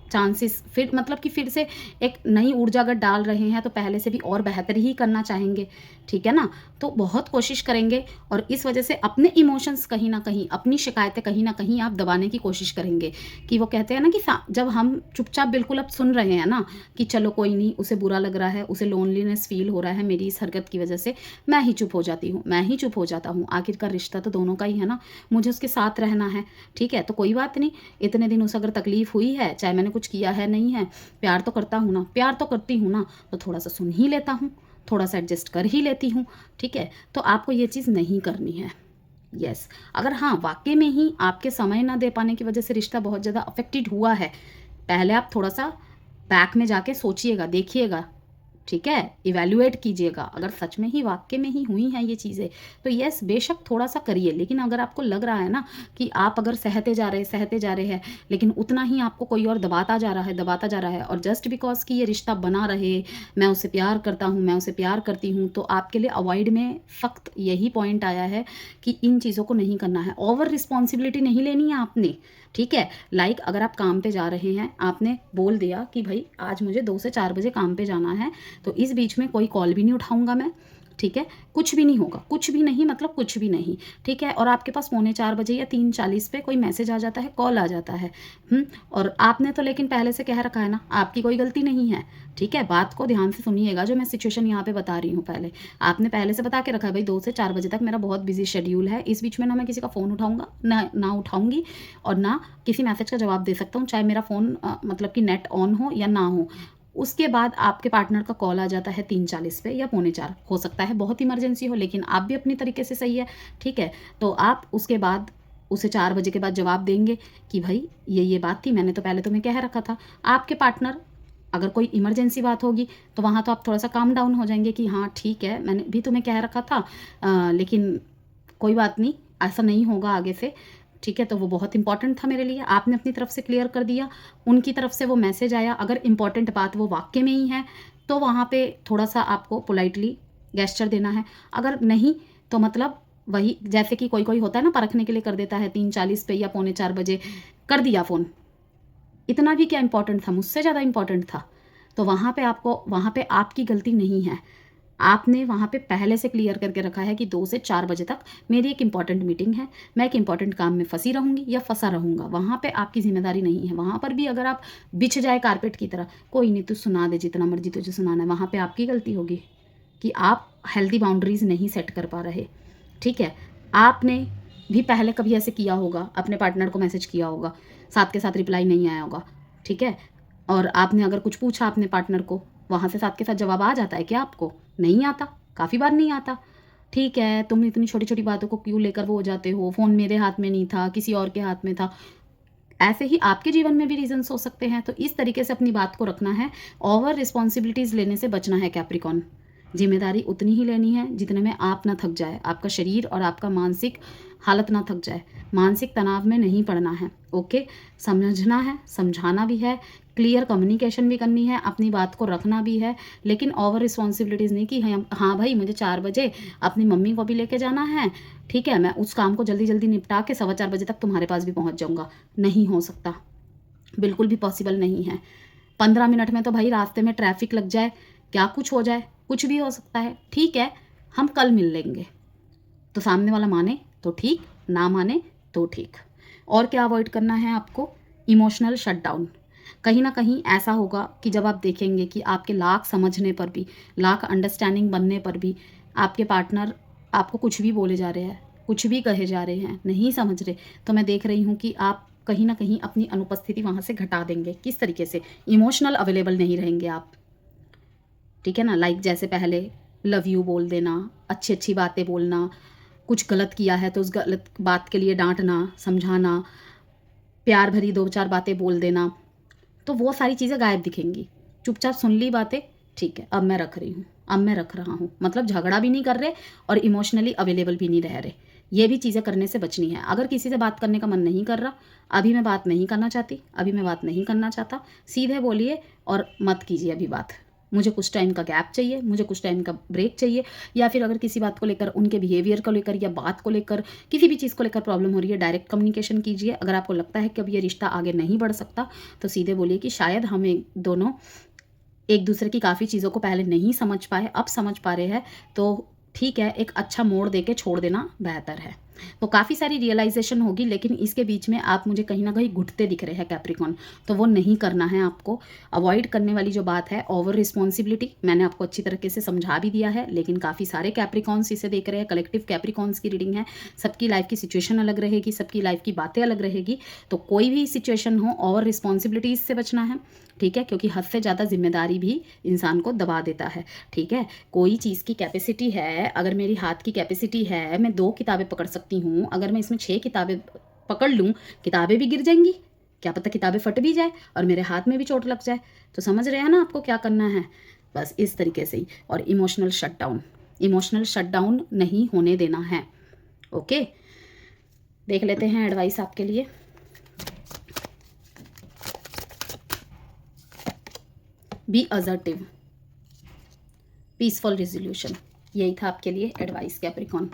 चांसेस फिर मतलब कि फिर से एक नई ऊर्जा अगर डाल रहे हैं तो पहले से भी और बेहतर ही करना चाहेंगे, ठीक है ना। तो बहुत कोशिश करेंगे और इस वजह से अपने इमोशंस कहीं ना कहीं, अपनी शिकायतें कहीं ना कहीं आप दबाने की कोशिश करेंगे। कि वो कहते हैं ना कि जब हम चुपचाप बिल्कुल अब सुन रहे हैं ना कि चलो कोई नहीं, उसे बुरा लग रहा है, उसे लोनलीनेस फील हो रहा है मेरी इस हरकत की वजह से, मैं ही चुप हो जाती हूँ, मैं ही चुप हो जाता हूँ। आखिरकार रिश्ता तो दोनों का ही है ना, मुझे उसके साथ रहना है, ठीक है। तो कोई बात नहीं, इतने दिन उसे अगर तकलीफ हुई है, चाहे मैंने कुछ किया है नहीं है, प्यार तो करता हूँ ना, प्यार तो करती हूँ ना, तो थोड़ा सा सुन ही लेता हूँ, थोड़ा सा एडजस्ट कर ही लेती हूँ, ठीक है। तो आपको ये चीज़ नहीं करनी है। यस, अगर हाँ वाकई में ही आपके समय ना दे पाने की वजह से रिश्ता बहुत ज़्यादा अफेक्टेड हुआ है, पहले आप थोड़ा सा बैक में जाके सोचिएगा, देखिएगा, ठीक है, इवैल्यूएट कीजिएगा। अगर सच में ही वाकई में ही हुई हैं ये चीज़ें तो यस बेशक थोड़ा सा करिए। लेकिन अगर आपको लग रहा है ना कि आप अगर सहते जा रहे हैं लेकिन उतना ही आपको कोई और दबाता जा रहा है और जस्ट बिकॉज कि ये रिश्ता बना रहे, मैं उसे प्यार करता हूँ, मैं उसे प्यार करती हूँ, तो आपके लिए अवॉइड में फ़क्त यही पॉइंट आया है कि इन चीज़ों को नहीं करना है, ओवर रिस्पॉन्सिबिलिटी नहीं लेनी है आपने, ठीक है। लाइक अगर आप काम पे जा रहे हैं, आपने बोल दिया कि भाई आज मुझे 2 से 4 बजे काम पे जाना है, तो इस बीच में कोई कॉल भी नहीं उठाऊंगा मैं, ठीक है, कुछ भी नहीं होगा, कुछ भी नहीं मतलब कुछ भी नहीं, ठीक है। और आपके पास 3:45 या 3:40 पे कोई मैसेज आ जाता है, कॉल आ जाता है, और आपने तो लेकिन पहले से कह रखा है ना, आपकी कोई गलती नहीं है, ठीक है। बात को ध्यान से सुनिएगा, जो मैं सिचुएशन यहाँ पे बता रही हूँ, पहले आपने पहले से बता के रखा है भाई 2 से 4 बजे तक मेरा बहुत बिजी शेड्यूल है, इस बीच में ना मैं किसी का फ़ोन उठाऊंगा ना उठाऊंगी और ना किसी मैसेज का जवाब दे सकता हूँ, चाहे मेरा फ़ोन मतलब कि नेट ऑन हो या ना हो। उसके बाद आपके पार्टनर का कॉल आ जाता है 3:40 पे या 3:45, हो सकता है बहुत इमरजेंसी हो, लेकिन आप भी अपनी तरीके से सही है, ठीक है। तो आप उसके बाद उसे 4 बजे के बाद जवाब देंगे कि भाई ये बात थी, मैंने तो पहले तुम्हें कह रखा था। आपके पार्टनर अगर कोई इमरजेंसी बात होगी तो वहाँ तो आप थोड़ा सा काम डाउन हो जाएंगे कि हाँ ठीक है, मैंने भी तुम्हें कह रखा था, लेकिन कोई बात नहीं, ऐसा नहीं होगा आगे से, ठीक है। तो वो बहुत इंपॉर्टेंट था मेरे लिए, आपने अपनी तरफ से क्लियर कर दिया, उनकी तरफ से वो मैसेज आया, अगर इंपॉर्टेंट बात वो वाक्य में ही है तो वहाँ पे थोड़ा सा आपको पोलाइटली गेस्चर देना है। अगर नहीं तो मतलब वही, जैसे कि कोई होता है ना परखने के लिए कर देता है 3:40 पे या 3:45 कर दिया फ़ोन, इतना भी क्या इंपॉर्टेंट था, मुझसे ज़्यादा इंपॉर्टेंट था। तो वहाँ पे आपकी गलती नहीं है, आपने वहाँ पे पहले से क्लियर करके रखा है कि 2 से 4 बजे तक मेरी एक इंपॉर्टेंट मीटिंग है, मैं एक इंपॉर्टेंट काम में फंसी रहूँगी या फंसा रहूँगा, वहाँ पे आपकी जिम्मेदारी नहीं है। वहाँ पर भी अगर आप बिछ जाए कारपेट की तरह, कोई नहीं तू सुना दे जितना मर्जी तुझे सुनाना है, वहाँ पे आपकी गलती होगी कि आप हेल्दी बाउंड्रीज नहीं सेट कर पा रहे, ठीक है। आपने भी पहले कभी ऐसे किया होगा, अपने पार्टनर को मैसेज किया होगा, साथ के साथ रिप्लाई नहीं आया होगा, ठीक है। और आपने अगर कुछ पूछा अपने पार्टनर को, वहाँ से साथ के साथ जवाब आ जाता है क्या आपको? नहीं आता, काफ़ी बार नहीं आता, ठीक है। तुम इतनी छोटी छोटी बातों को क्यों लेकर वो हो जाते हो, फ़ोन मेरे हाथ में नहीं था, किसी और के हाथ में था। ऐसे ही आपके जीवन में भी रीजंस हो सकते हैं, तो इस तरीके से अपनी बात को रखना है। ओवर रिस्पॉन्सिबिलिटीज़ लेने से बचना है कैप्रिकॉन, जिम्मेदारी उतनी ही लेनी है जितने में आप ना थक जाए, आपका शरीर और आपका मानसिक हालत ना थक जाए, मानसिक तनाव में नहीं पड़ना है, ओके। समझना है, समझाना भी है, क्लियर कम्युनिकेशन भी करनी है, अपनी बात को रखना भी है, लेकिन ओवर रिस्पॉन्सिबिलिटीज़ नहीं कि हाँ भाई मुझे 4 बजे अपनी मम्मी को भी लेके जाना है, ठीक है, मैं उस काम को जल्दी जल्दी निपटा के 4:15 बजे तक तुम्हारे पास भी पहुंच जाऊंगा। नहीं हो सकता, बिल्कुल भी पॉसिबल नहीं है। 15 मिनट में तो भाई रास्ते में ट्रैफिक लग जाए, क्या कुछ हो जाए, कुछ भी हो सकता है, ठीक है, हम कल मिल लेंगे। तो सामने वाला माने तो ठीक, ना माने तो ठीक। और क्या अवॉइड करना है आपको? Emotional shutdown. कहीं ना कहीं ऐसा होगा कि जब आप देखेंगे कि आपके लाख समझने पर भी, लाख अंडरस्टैंडिंग बनने पर भी आपके पार्टनर आपको कुछ भी बोले जा रहे हैं, कुछ भी कहे जा रहे हैं, नहीं समझ रहे, तो मैं देख रही हूँ कि आप कहीं ना कहीं अपनी अनुपस्थिति वहाँ से घटा देंगे। किस तरीके से? इमोशनल अवेलेबल नहीं रहेंगे आप, ठीक है ना। लाइक जैसे पहले लव यू बोल देना, अच्छी अच्छी बातें बोलना, कुछ गलत किया है तो उस गलत बात के लिए डांटना, समझाना, प्यार भरी 2-4 बातें बोल देना, तो वो सारी चीज़ें गायब दिखेंगी। चुपचाप सुन ली बातें, ठीक है, अब मैं रख रही हूँ, अब मैं रख रहा हूँ, मतलब झगड़ा भी नहीं कर रहे और इमोशनली अवेलेबल भी नहीं रह रहे। ये भी चीज़ें करने से बचनी है। अगर किसी से बात करने का मन नहीं कर रहा, अभी मैं बात नहीं करना चाहती, अभी मैं बात नहीं करना चाहता, सीधे बोलिए और मत कीजिए अभी बात, मुझे कुछ टाइम का गैप चाहिए, मुझे कुछ टाइम का ब्रेक चाहिए, या फिर अगर किसी बात को लेकर, उनके बिहेवियर को लेकर या बात को लेकर, किसी भी चीज़ को लेकर प्रॉब्लम हो रही है, डायरेक्ट कम्युनिकेशन कीजिए। अगर आपको लगता है कि अब ये रिश्ता आगे नहीं बढ़ सकता तो सीधे बोलिए कि शायद हम दोनों एक दूसरे की काफ़ी चीज़ों को पहले नहीं समझ पाए, अब समझ पा रहे हैं, तो ठीक है, एक अच्छा मोड़ दे के छोड़ देना बेहतर है। तो काफ़ी सारी रियलाइजेशन होगी, लेकिन इसके बीच में आप मुझे कहीं ना कहीं घुटते दिख रहे हैं कैप्रिकॉन, तो वो नहीं करना है आपको। अवॉइड करने वाली जो बात है ओवर रिस्पॉन्सिबिलिटी, मैंने आपको अच्छी तरीके से समझा भी दिया है, लेकिन काफ़ी सारे कैप्रिकॉन्स इसे देख रहे हैं, कलेक्टिव कैप्रिकॉन्स की रीडिंग है। सबकी लाइफ की सिचुएशन अलग रहेगी, सबकी लाइफ की बातें अलग रहेगी, तो कोई भी सिचुएशन हो ओवर रिस्पॉन्सिबिलिटीज से बचना है, ठीक है, क्योंकि हद से ज़्यादा जिम्मेदारी भी इंसान को दबा देता है, ठीक है। कोई चीज़ की कैपेसिटी है, अगर मेरी हाथ की कैपेसिटी है, मैं 2 किताबें पकड़ सकती हूँ, अगर मैं इसमें 6 किताबें पकड़ लूँ, किताबें भी गिर जाएंगी, क्या पता किताबें फट भी जाए और मेरे हाथ में भी चोट लग जाए। तो समझ रहे हैं ना आपको क्या करना है, बस इस तरीके से ही। और इमोशनल शटडाउन नहीं होने देना है, ओके। देख लेते हैं एडवाइस आपके लिए। बी असर्टिव, पीसफुल रिजोल्यूशन, यही था आपके लिए एडवाइस कैप्रिकॉन।